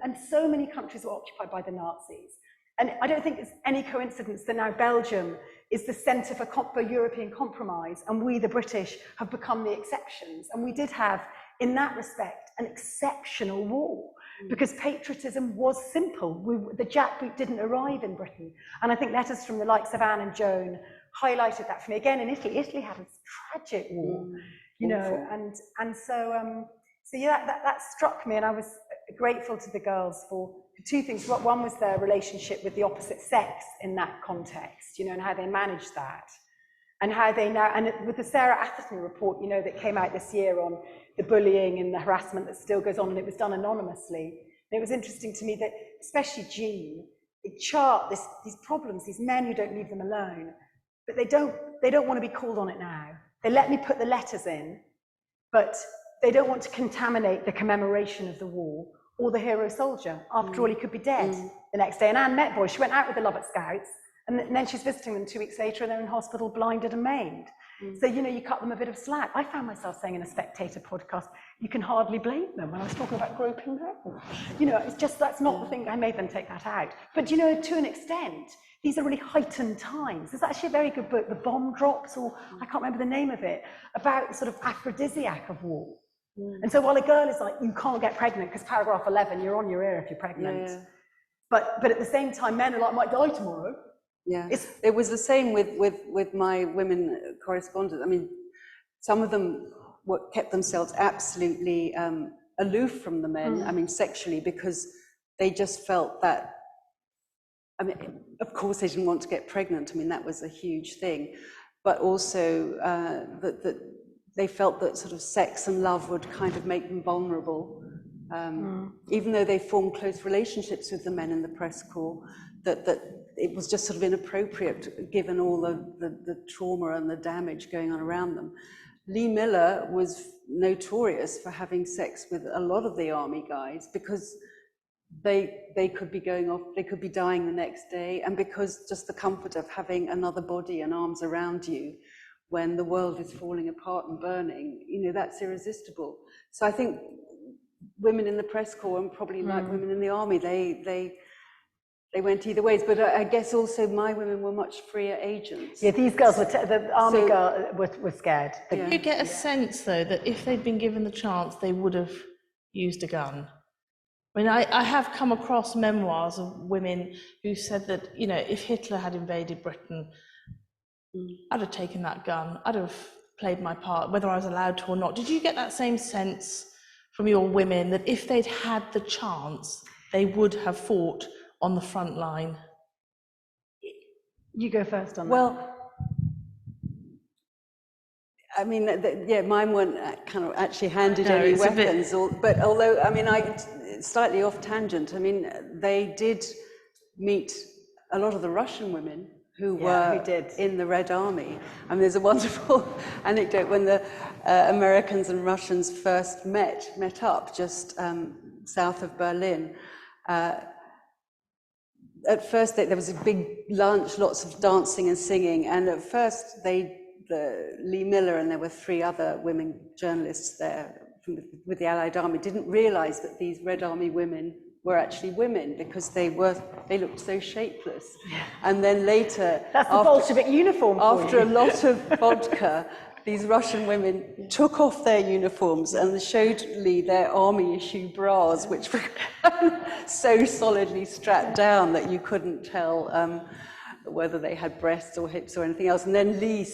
S4: and so many countries were occupied by the Nazis. And I don't think it's any coincidence that now Belgium is the centre for European compromise, and we, the British, have become the exceptions. And we did have, in that respect, an exceptional war, because patriotism was simple. The jackboot didn't arrive in Britain. And I think letters from the likes of Anne and Joan highlighted that for me. Again, in Italy had a tragic war, you know, and so yeah, that struck me, and I was grateful to the girls for two things. One was their relationship with the opposite sex in that context, you know, and how they managed that. And how they now, and with the Sarah Atherton report, you know, that came out this year on the bullying and the harassment that still goes on, and it was done anonymously. And it was interesting to me that, especially Jean, they chart these problems, these men who don't leave them alone, but they don't want to be called on it now. They let me put the letters in, but they don't want to contaminate the commemoration of the war or the hero soldier. After all, he could be dead the next day. And Anne Metboy, she went out with the Lovat Scouts, and then she's visiting them 2 weeks later, and they're in hospital, blinded and maimed. So, you know, you cut them a bit of slack. I found myself saying in a Spectator podcast, you can hardly blame them when I was talking about groping men. You know, it's just, that's not the thing. I made them take that out. But, you know, to an extent, these are really heightened times. There's actually a very good book, The Bomb Drops, or I can't remember the name of it, about sort of aphrodisiac of war. And so while a girl is like, you can't get pregnant because paragraph 11, you're on your ear if you're pregnant.
S3: Yeah.
S4: But at the same time, men are like, might die tomorrow.
S3: Yeah, it was the same with my women correspondents. I mean, some of them kept themselves absolutely aloof from the men, I mean, sexually, because they just felt that, I mean, of course they didn't want to get pregnant. I mean, that was a huge thing. But also that they felt that sort of sex and love would kind of make them vulnerable. Even though they formed close relationships with the men in the press corps, that it was just sort of inappropriate given all the trauma and the damage going on around them. Lee Miller was notorious for having sex with a lot of the army guys because they could be going off, they could be dying the next day, and because just the comfort of having another body and arms around you when the world is falling apart and burning, you know, that's irresistible. So I think women in the press corps, and probably like women in the army, they went either ways. But I guess also my women were much freer agents.
S4: Yeah, these girls were, the army girl were scared.
S2: Did you get a sense, though, that if they'd been given the chance, they would have used a gun? I mean, I have come across memoirs of women who said that, you know, if Hitler had invaded Britain, I'd have taken that gun, I'd have played my part, whether I was allowed to or not. Did you get that same sense from your women that if they'd had the chance, they would have fought on the front line?
S4: You go first on that.
S3: Well, I mean, yeah, mine weren't kind of actually handed any weapons, but although, I mean, slightly off tangent, I mean, they did meet a lot of the Russian women who were in the Red Army. I mean, there's a wonderful anecdote when the Americans and Russians first met up just south of Berlin. At first, there was a big lunch, lots of dancing and singing, and at first, Lee Miller and there were 3 other women journalists there with the Allied Army didn't realize that these Red Army women were actually women because they looked so shapeless. And then later,
S4: that's the Bolshevik uniform.
S3: After a lot of vodka, these Russian women took off their uniforms and showed Lee their army issue bras, which were so solidly strapped down that you couldn't tell whether they had breasts or hips or anything else. And then Lee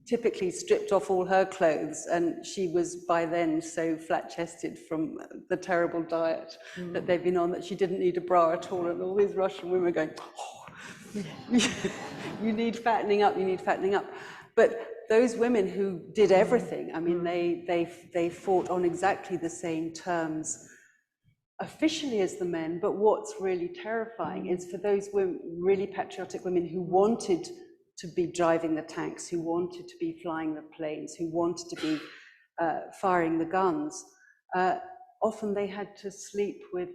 S3: typically stripped off all her clothes, and she was by then so flat-chested from the terrible diet that they'd been on that she didn't need a bra at all. And all these Russian women were going, oh, you need fattening up, you need fattening up. But those women who did everything, I mean, they fought on exactly the same terms officially as the men, but what's really terrifying is for those women, really patriotic women who wanted to be driving the tanks, who wanted to be flying the planes, who wanted to be firing the guns, often they had to sleep with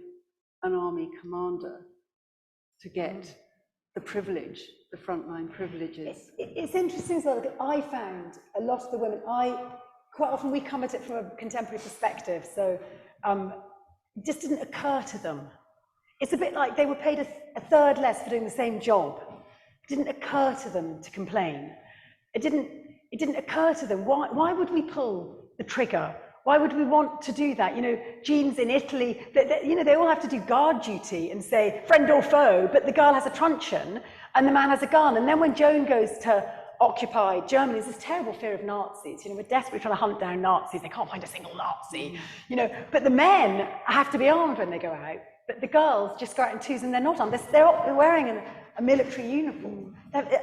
S3: an army commander to get the privilege, the frontline privileges.
S4: It's interesting as well, because I found a lot of the women, quite often we come at it from a contemporary perspective, so it just didn't occur to them. It's a bit like they were paid a third less for doing the same job. It didn't occur to them to complain. It didn't occur to them. Why would we pull the trigger? Why would we want to do that? You know, Jean's in Italy, they all have to do guard duty and say friend or foe, but the girl has a truncheon and the man has a gun. And then when Joan goes to occupy Germany, there's this terrible fear of Nazis. You know, we're desperately trying to hunt down Nazis. They can't find a single Nazi. You know, but the men have to be armed when they go out. But the girls just go out in twos and they're not armed. They're wearing a military uniform.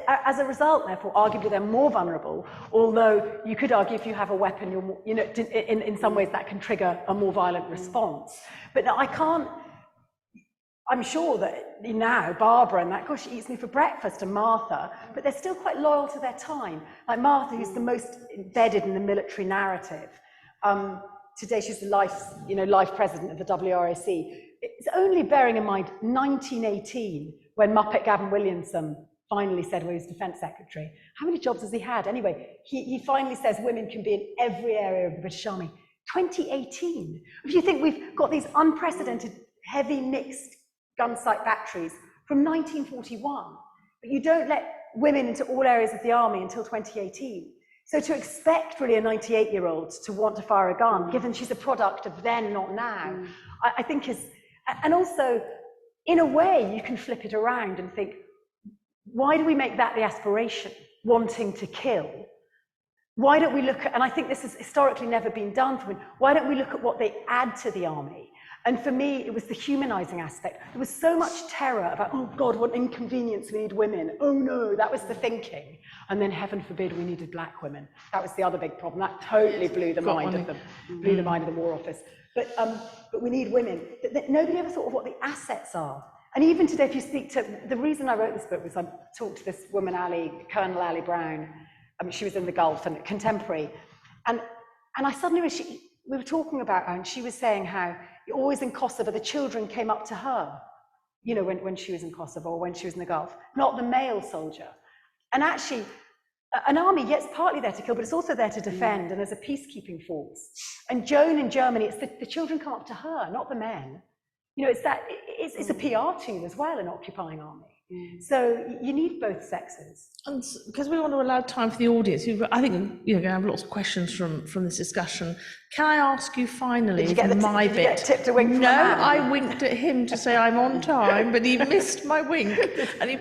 S4: As a result, therefore, arguably they're more vulnerable, although you could argue if you have a weapon, you're more, you know, in some ways that can trigger a more violent response. But no, I'm sure that now, Barbara and that, gosh, she eats me for breakfast, and Martha, but they're still quite loyal to their time. Like Martha, who's the most embedded in the military narrative. Today she's the life president of the WRAC. It's only bearing in mind 1918 when Muppet Gavin Williamson finally said, well, he was Defence Secretary. How many jobs has he had? Anyway, he finally says women can be in every area of the British Army. 2018. If you think we've got these unprecedented heavy mixed gun sight batteries from 1941, but you don't let women into all areas of the army until 2018. So to expect really a 98-year-old to want to fire a gun, given she's a product of then, not now, I think is, and also, in a way, you can flip it around and think, why do we make that the aspiration, wanting to kill? Why don't we look at, and I think this has historically never been done for women, why don't we look at what they add to the army? And for me, it was the humanizing aspect. There was so much terror about, oh God, what inconvenience, we need women. Oh no, that was the thinking. And then heaven forbid we needed black women. That was the other big problem. That totally blew the mind of the War Office. But we need women. Nobody ever thought of what the assets are. And even today, if you speak to, the reason I wrote this book was I talked to this woman, Colonel Ali Brown. I mean, she was in the Gulf and contemporary. And I suddenly, we were talking about her, and she was saying how always in Kosovo, the children came up to her, you know, when she was in Kosovo or when she was in the Gulf, not the male soldier. And actually, an army, yes, partly there to kill, but it's also there to defend and as a peacekeeping force. And Joan in Germany, it's the children come up to her, not the men. You know, it's a PR tool as well, an occupying army. So you need both sexes.
S2: And because we want to allow time for the audience, I think you're going to have lots of questions from this discussion. Can I ask you finally,
S4: Did you get
S2: my
S4: did you
S2: bit?
S4: get tipped a wink from
S2: No,
S4: a man?
S2: I winked at him to say I'm on time, but he missed my wink. And he...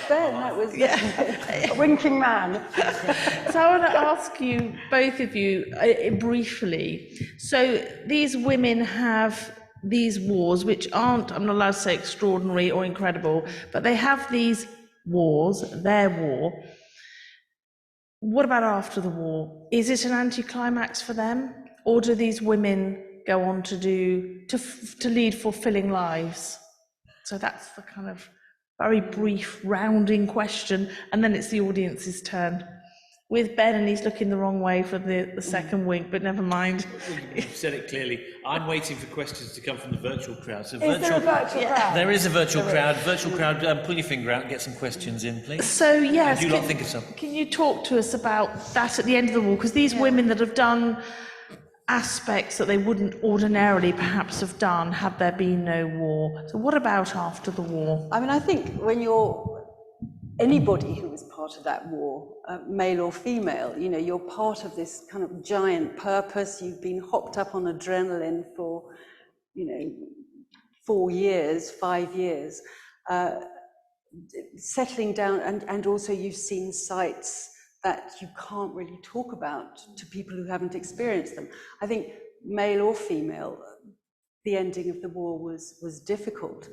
S3: Ben, that was
S4: a winking man.
S2: So I want to ask you, both of you, briefly. So these women have these wars, which aren't, I'm not allowed to say extraordinary or incredible, but they have these wars, their war. What about after the war? Is it an anticlimax for them? Or do these women go on to lead fulfilling lives? So that's the kind of very brief, rounding question, and then it's the audience's turn. With Ben, and he's looking the wrong way for the second wink, but never mind.
S1: You've said it clearly. I'm waiting for questions to come from the virtual crowd. So
S4: Is there a virtual crowd?
S1: There is a virtual crowd. Virtual crowd, pull your finger out and get some questions in, please.
S2: So, yes,
S1: And do not think of some.
S2: Can you talk to us about that at the end of the war? Because these women that have done aspects that they wouldn't ordinarily perhaps have done had there been no war. So what about after the war?
S3: I mean, I think when you're anybody who was part of that war, male or female, you know, you're part of this kind of giant purpose. You've been hopped up on adrenaline for, you know, 4 years, 5 years, settling down, and also you've seen sites that you can't really talk about to people who haven't experienced them. I think male or female, the ending of the war was difficult.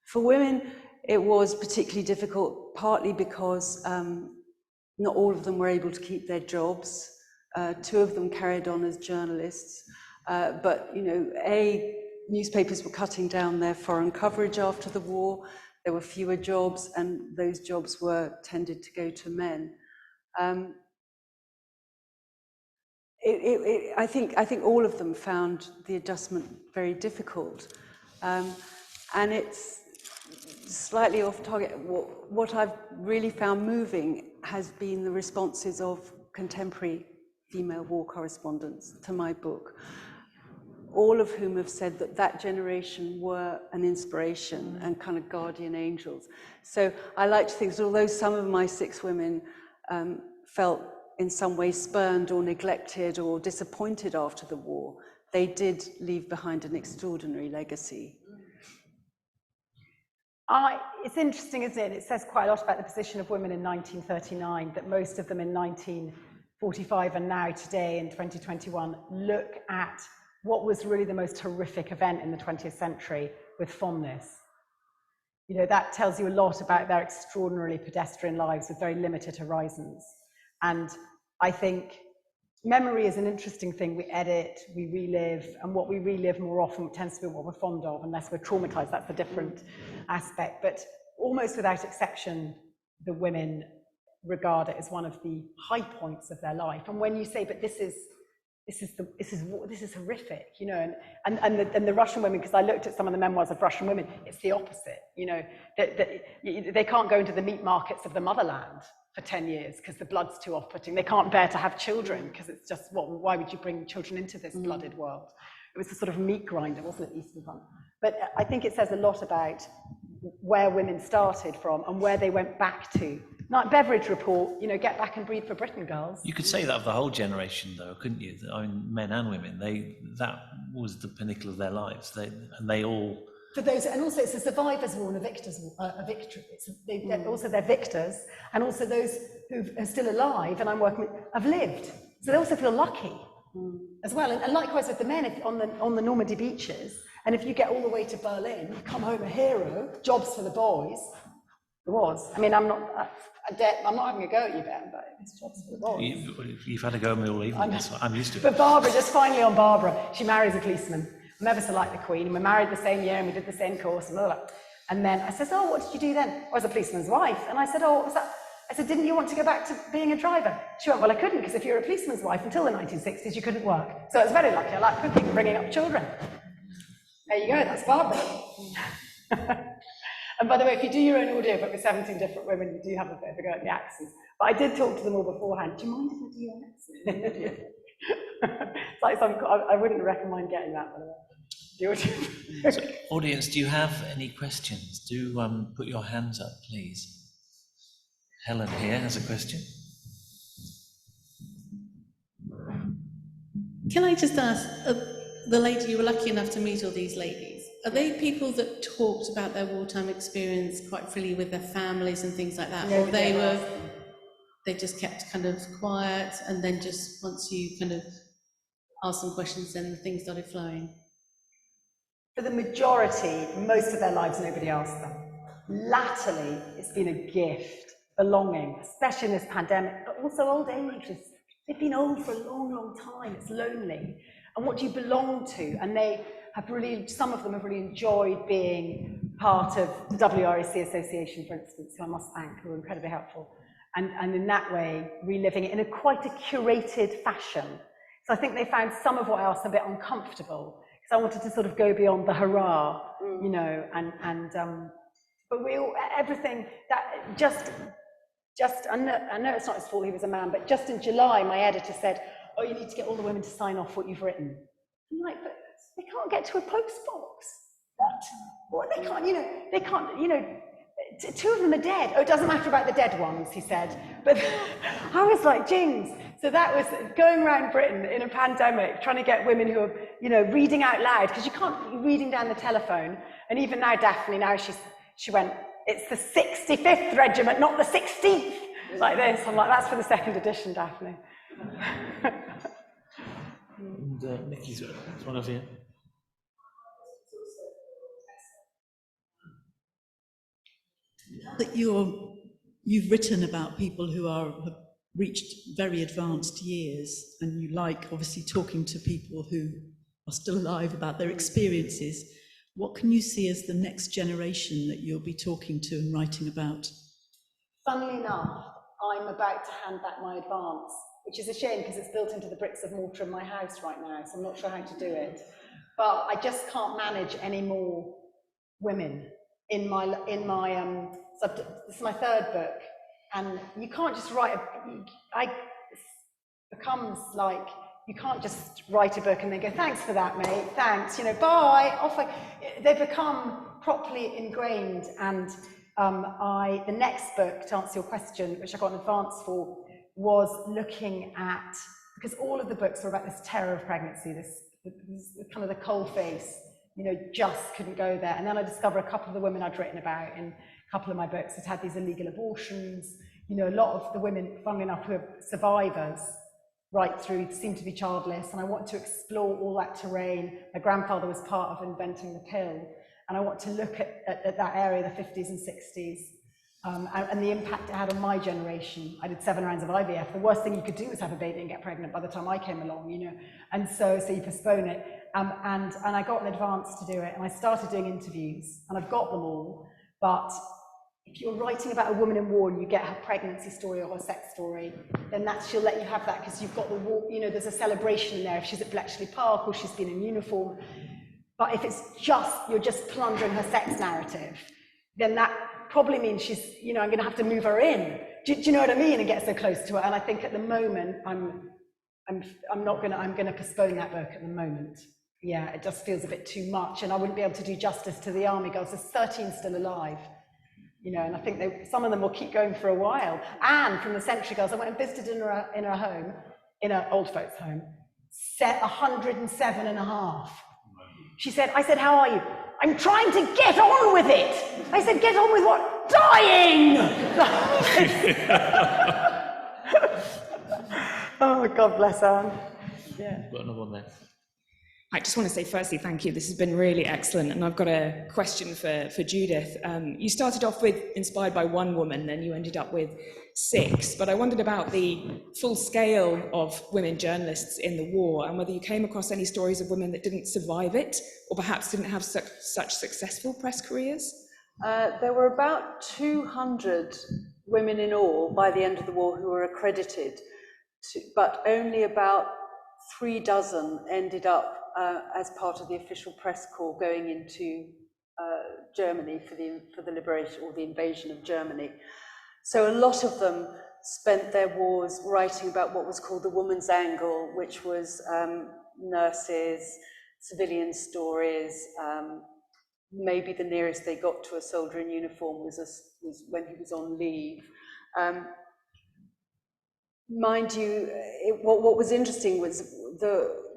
S3: For women, it was particularly difficult, partly because not all of them were able to keep their jobs. 2 of them carried on as journalists, but you know, newspapers were cutting down their foreign coverage after the war. There were fewer jobs, and those jobs were tended to go to men. I think all of them found the adjustment very difficult, and it's slightly off target. What I've really found moving has been the responses of contemporary female war correspondents to my book, all of whom have said that that generation were an inspiration and kind of guardian angels. So I like to think that although some of my 6 women felt in some way spurned or neglected or disappointed after the war, they did leave behind an extraordinary legacy.
S4: It's interesting, isn't it? It says quite a lot about the position of women in 1939, that most of them in 1945 and now today in 2021 look at what was really the most horrific event in the 20th century with fondness. You know, that tells you a lot about their extraordinarily pedestrian lives with very limited horizons. And I think memory is an interesting thing. We edit, we relive, and what we relive more often tends to be what we're fond of, unless we're traumatized. That's a different aspect. But almost without exception, the women regard it as one of the high points of their life. And when you say, but this is this is horrific, you know, and the Russian women, because I looked at some of the memoirs of Russian women, it's the opposite, you know, they can't go into the meat markets of the motherland for 10 years because the blood's too off-putting. They can't bear to have children because it's just, why would you bring children into this blooded world? It was a sort of meat grinder, wasn't it, Eastern Front? But I think it says a lot about where women started from and where they went back to. Like Beveridge report, you know, get back and breed for Britain, girls.
S1: You could say that of the whole generation, though, couldn't you? I mean, men and women, that was the pinnacle of their lives. They all...
S4: For those, and also it's a survivor's war and a victor's war, a victory. Also they're victors, and also those who are still alive, and I'm working with, have lived. So they also feel lucky as well. And likewise with the men, if on the Normandy beaches, and if you get all the way to Berlin, you come home a hero, jobs for the boys. It was. I mean, I'm not having a go at you, Ben, but it's jobs for the boys.
S1: You've had a go at me all evening. I'm used to it.
S4: But Barbara, just finally on Barbara, she marries a policeman. I'm ever so like the Queen, and we married the same year, and we did the same course, and blah, blah, blah. And then I said, oh, what did you do then? I was a policeman's wife. And I said, oh, what was that? I said, didn't you want to go back to being a driver? She went, well, I couldn't, because if you're a policeman's wife, until the 1960s, you couldn't work. So I was very lucky. I like cooking and bringing up children. There you go, that's Barbara. And by the way, if you do your own audio book with 17 different women, you do have a bit of a go at the accents. But I did talk to them all beforehand. Do you mind if I do your accent? It's like I wouldn't recommend getting that, by the way.
S1: So, audience, do you have any questions? Do put your hands up, please. Helen here has a question.
S5: Can I just ask, the lady, you were lucky enough to meet all these ladies, are they people that talked about their wartime experience quite freely with their families and things like that?
S4: No,
S5: or they just kept kind of quiet, and then just once you kind of asked some questions, then things started flowing?
S4: For the majority, most of their lives, nobody asked them. Latterly, it's been a gift, belonging, especially in this pandemic, but also old age. They've been old for a long, long time. It's lonely. And what do you belong to? And they have really, some of them have really enjoyed being part of the WRAC Association, for instance, who I must thank, who were incredibly helpful. And in that way, reliving it in quite a curated fashion. So I think they found some of what else a bit uncomfortable. I wanted to sort of go beyond the hurrah, you know, but we all, everything that just, I know it's not his fault, he was a man, but just in July, my editor said, oh, you need to get all the women to sign off what you've written. I'm like, but they can't get to a post box. What? They can't, you know, two of them are dead. Oh, it doesn't matter about the dead ones, he said. But I was like, Jings. So that was going around Britain in a pandemic, trying to get women who are, you know, reading out loud, because you can't be reading down the telephone. And even now, Daphne, now she went, it's the 65th regiment, not the 16th, like this. I'm like, that's for the second edition, Daphne.
S1: And Nikki's one of you.
S6: That you've written about people who have reached very advanced years, and you like obviously talking to people who are still alive about their experiences. What can you see as the next generation that you'll be talking to and writing about?
S4: Funnily enough, I'm about to hand back my advance, which is a shame because it's built into the bricks of mortar in my house right now, so I'm not sure how to do it. But I just can't manage any more women in my subject. This is my third book. And you can't just write it becomes like, you can't just write a book and then go, thanks for that, mate, thanks, you know, bye, off. They become properly ingrained. And the next book, to answer your question, which I got an advance for, was looking at, because all of the books were about this terror of pregnancy, this kind of the cold face, you know, just couldn't go there. And then I discovered a couple of the women I'd written about in a couple of my books had had these illegal abortions. You know, a lot of the women, funnily enough, who are survivors right through seem to be childless, and I want to explore all that terrain. My grandfather was part of inventing the pill, and I want to look at that area, the 50s and 60s, and the impact it had on my generation. I did 7 rounds of IVF. The worst thing you could do was have a baby and get pregnant by the time I came along, you know, and so you postpone it. And I got an advance to do it, and I started doing interviews, and I've got them all, but if you're writing about a woman in war and you get her pregnancy story or her sex story, then she'll let you have that because you've got the war, you know, there's a celebration in there if she's at Bletchley Park or she's been in uniform. But if it's you're just plundering her sex narrative, then that probably means she's, you know, I'm going to have to move her in. Do you know what I mean? And get so close to her. And I think at the moment, I'm going to postpone that book at the moment. Yeah, it just feels a bit too much, and I wouldn't be able to do justice to the army girls. There's 13 still alive, you know, and I think some of them will keep going for a while. And from the Century Girls, I went and visited in her home, in her old folks' home, set 107 and a half. I said, how are you? I'm trying to get on with it. I said, get on with what? Dying! Oh, God bless Anne. Yeah.
S1: Got another one there.
S7: I just want to say firstly, thank you. This has been really excellent. And I've got a question for Judith. You started off with inspired by one woman, then you ended up with 6. But I wondered about the full scale of women journalists in the war and whether you came across any stories of women that didn't survive it or perhaps didn't have such successful press careers.
S3: There were about 200 women in all by the end of the war who were accredited, but only about 3 dozen ended up as part of the official press corps going into Germany for the liberation or the invasion of Germany. So a lot of them spent their wars writing about what was called the woman's angle, which was nurses, civilian stories. Maybe the nearest they got to a soldier in uniform was when he was on leave. Mind you, what was interesting was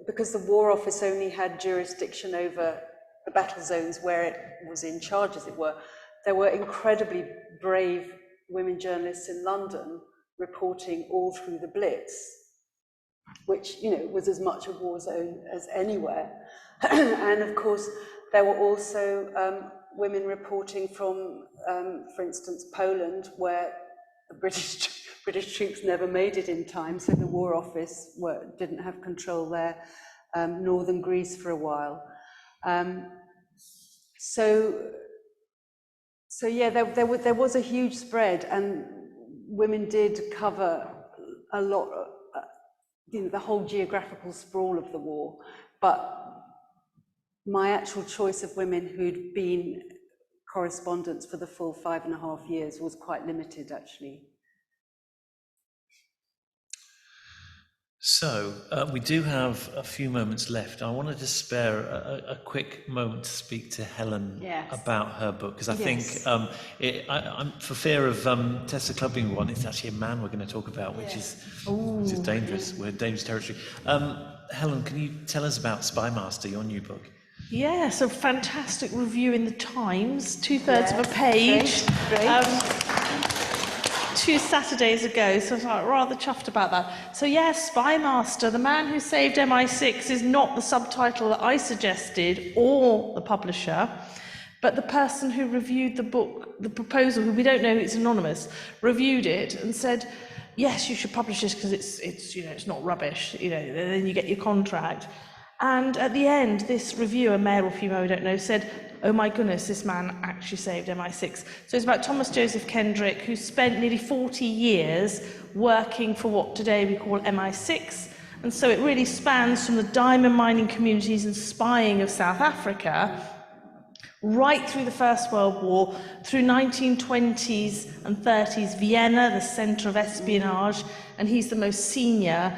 S3: because the War Office only had jurisdiction over the battle zones where it was in charge, as it were, there were incredibly brave women journalists in London reporting all through the Blitz, which, you know, was as much a war zone as anywhere. And of course, there were also women reporting from, for instance, Poland, where the British troops never made it in time, so the War Office didn't have control there. Northern Greece for a while. So yeah, there was a huge spread, and women did cover a lot, you know, the whole geographical sprawl of the war. But my actual choice of women who'd been correspondents for the full 5.5 years was quite limited, actually.
S1: So we do have a few moments left. I wanted to spare a quick moment to speak to Helen about her book, because I think, I'm for fear of Tessa clubbing one, it's actually a man we're going to talk about, which is dangerous. We're in dangerous territory. Helen, can you tell us about Spymaster, your new book?
S2: Yeah, so fantastic review in the Times, 2/3 of a page. Great. 2 Saturdays ago, so I was rather chuffed about that. So yes, Spymaster, the man who saved MI6 is not the subtitle that I suggested or the publisher, but the person who reviewed the book, the proposal, who we don't know, it's anonymous, reviewed it and said, yes, you should publish this because it's you know, it's not rubbish, you know, and then you get your contract. And at the end, this reviewer, male or female, we don't know, said, oh my goodness, this man actually saved MI6. So it's about Thomas Joseph Kendrick, who spent nearly 40 years working for what today we call MI6. And so it really spans from the diamond mining communities and spying of South Africa, right through the First World War, through 1920s and 30s Vienna, the centre of espionage, and he's the most senior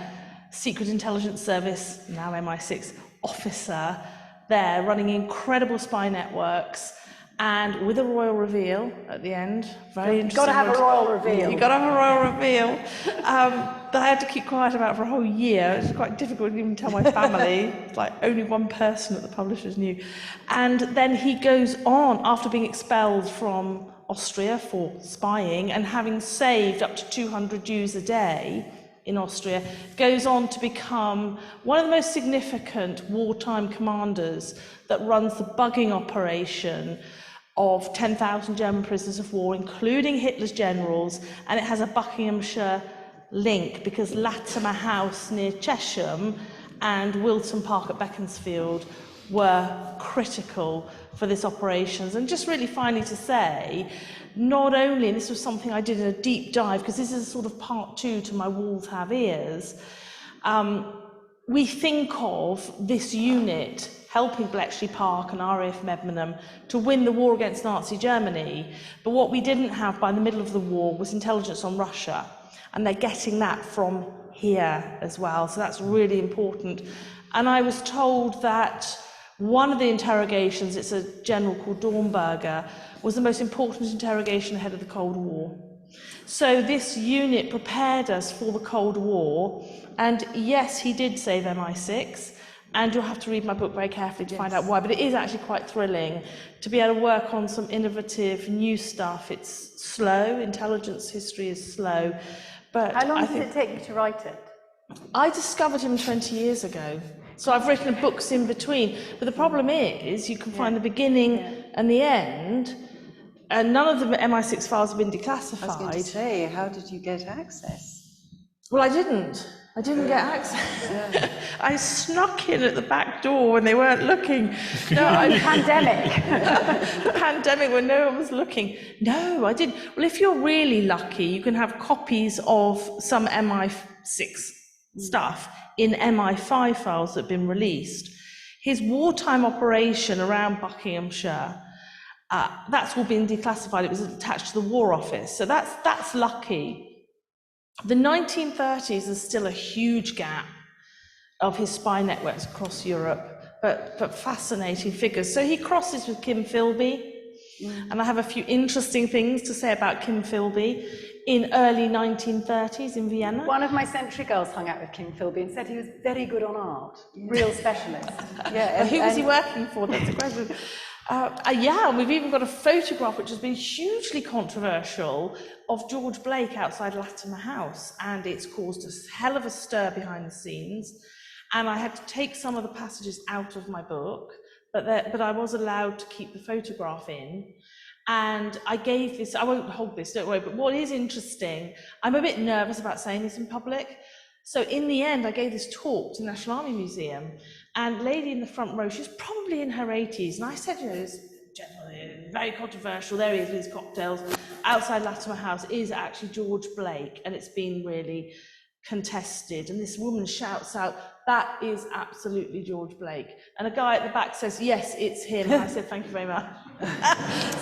S2: Secret Intelligence Service, now MI6, officer there, running incredible spy networks, and with a royal reveal at the end. Very interesting.
S4: You've got to have a royal reveal.
S2: You've got to have a royal reveal that I had to keep quiet about for a whole year. It's quite difficult to even tell my family. Like only one person at the publishers knew. And then he goes on, after being expelled from Austria for spying and having saved up to 200 Jews a day in Austria, goes on to become one of the most significant wartime commanders that runs the bugging operation of 10,000 German prisoners of war, including Hitler's generals, and it has a Buckinghamshire link because Latimer House near Chesham and Wilton Park at Beaconsfield were critical for this operations. And just really finally to say, not only, and this was something I did in a deep dive, because this is sort of part 2 to my Walls Have Ears, we think of this unit helping Bletchley Park and RAF Medmenham to win the war against Nazi Germany, but what we didn't have by the middle of the war was intelligence on Russia, and they're getting that from here as well, so that's really important. And I was told that one of the interrogations, it's a general called Dornberger, was the most important interrogation ahead of the Cold War. So this unit prepared us for the Cold War, and yes, he did save MI6, and you'll have to read my book very carefully to find out why, but it is actually quite thrilling to be able to work on some innovative new stuff. It's slow, intelligence history is slow, but
S4: How long did it take you to write it?
S2: I discovered him 20 years ago, so I've written books in between, but the problem is you can find the beginning and the end, and none of the MI6 files have been declassified.
S3: I was going to say, how did you get access?
S2: Well, I didn't get access. I snuck in at the back door when they weren't looking. No,
S4: Pandemic.
S2: The pandemic when no one was looking. No, I didn't. Well, if you're really lucky, you can have copies of some MI6 stuff in MI5 files that have been released. His wartime operation around Buckinghamshire, that's all been declassified. It was attached to the War Office, so that's lucky. The 1930s is still a huge gap of his spy networks across Europe, but fascinating figures. So he crosses with Kim Philby, and I have a few interesting things to say about Kim Philby in early 1930s in Vienna.
S4: One of my Century girls hung out with Kim Philby and said he was very good on art, real specialist.
S2: Who was he working for? That's a question. And we've even got a photograph which has been hugely controversial of George Blake outside Latimer House, and it's caused a hell of a stir behind the scenes, and I had to take some of the passages out of my book, but I was allowed to keep the photograph in, and I gave this, I won't hold this, don't worry, but what is interesting, I'm a bit nervous about saying this in public, so in the end I gave this talk to the National Army Museum, and lady in the front row, she's probably in her 80s, and I said, this generally very controversial, there he is with his cocktails, outside Latimer House is actually George Blake, and it's been really contested, and this woman shouts out, that is absolutely George Blake, and a guy at the back says, yes, it's him, and I said, thank you very much.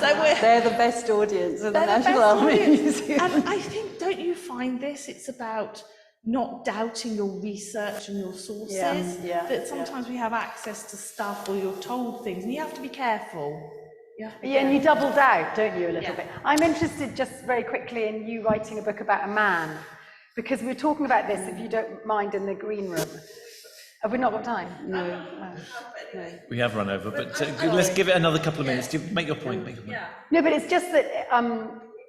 S3: They're the best audience of the National Army Museum.
S2: And I think, don't you find this, it's about not doubting your research and your sources, that sometimes we have access to stuff or you're told things, and you have to be careful.
S4: And you double doubt, don't you, a little bit? I'm interested just very quickly in you writing a book about a man, because we're talking about this, if you don't mind, in the green room. Have we not got time?
S3: No.
S1: We have run over, but let's give it another couple of minutes. Make your point.
S4: No, but it's just that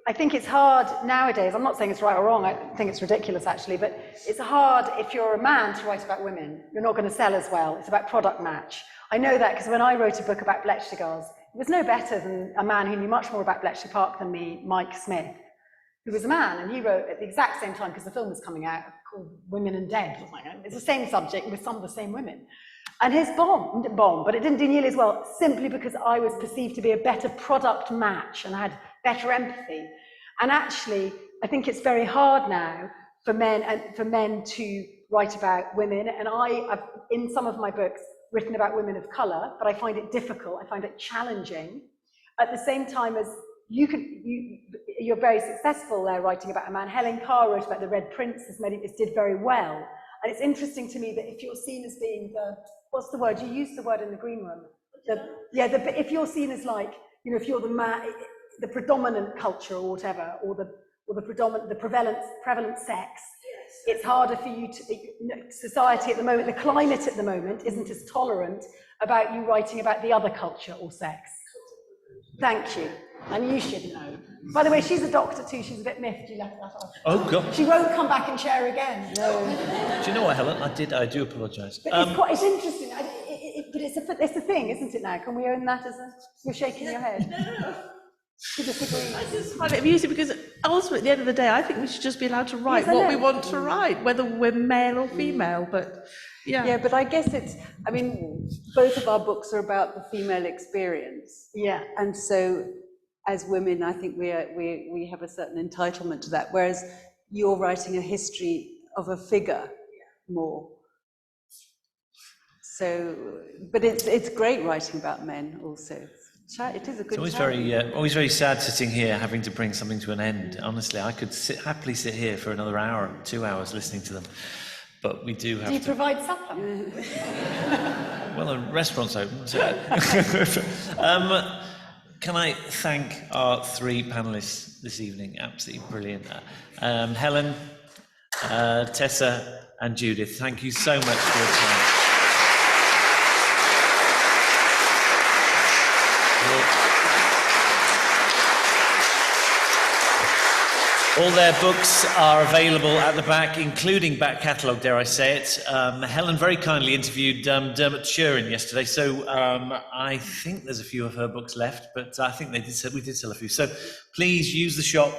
S4: I think it's hard nowadays. I'm not saying it's right or wrong. I think it's ridiculous, actually. But it's hard if you're a man to write about women. You're not going to sell as well. It's about product match. I know that because when I wrote a book about Bletchley Girls, it was no better than a man who knew much more about Bletchley Park than me, Mike Smith, who was a man, and he wrote at the exact same time, because the film was coming out, called Women and Dead. It's the same subject with some of the same women. And his bombed, but it didn't do nearly as well, simply because I was perceived to be a better product match and I had better empathy. And actually, I think it's very hard now for men to write about women. And I've, in some of my books, written about women of colour, but I find it difficult, I find it challenging. At the same time as you're very successful there writing about a man. Helen Carr wrote about the Red Princess, did very well. And it's interesting to me that if you're seen as being what's the word? You used the word in the green room. If you're seen as like, if you're the man, the predominant culture or whatever, or the prevalent sex, it's harder for you to, society at the moment, the climate at the moment isn't as tolerant about you writing about the other culture or sex. Thank you. And you should know. By the way, she's a doctor too. She's a bit miffed you left that off.
S1: Oh, God.
S4: She won't come back and chair again. No.
S1: Do you know what, Helen? I do apologise.
S4: But it's interesting. But it's a thing, isn't it now? Can we own that as a... You're shaking your head.
S2: No.
S4: You disagree.
S2: I just find it amusing because ultimately, at the end of the day, I think we should just be allowed to write what we want to write, whether we're male or female. But
S3: Yeah, but I guess I mean, both of our books are about the female experience.
S4: Yeah.
S3: And so as women, I think we have a certain entitlement to that, whereas you're writing a history of a figure more. So, but it's great writing about men also. It is a good
S1: It's always very sad sitting here having to bring something to an end. Honestly, I could happily sit here for another hour, 2 hours listening to them. But we do have
S4: Do you
S1: to.
S4: provide supper?
S1: Well, the restaurant's open. So. Can I thank our three panelists this evening? Absolutely brilliant. Helen, Tessa and Judith, thank you so much for your time. All their books are available at the back, including back catalogue, dare I say it. Helen very kindly interviewed Dermot Sheeran yesterday, so I think there's a few of her books left, but I think we did sell a few. So please use the shop,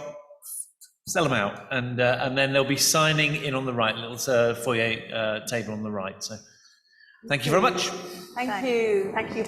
S1: sell them out, and then they'll be signing in on the right, little foyer table on the right. So thank you very much.
S3: Thank you.
S4: Thank you.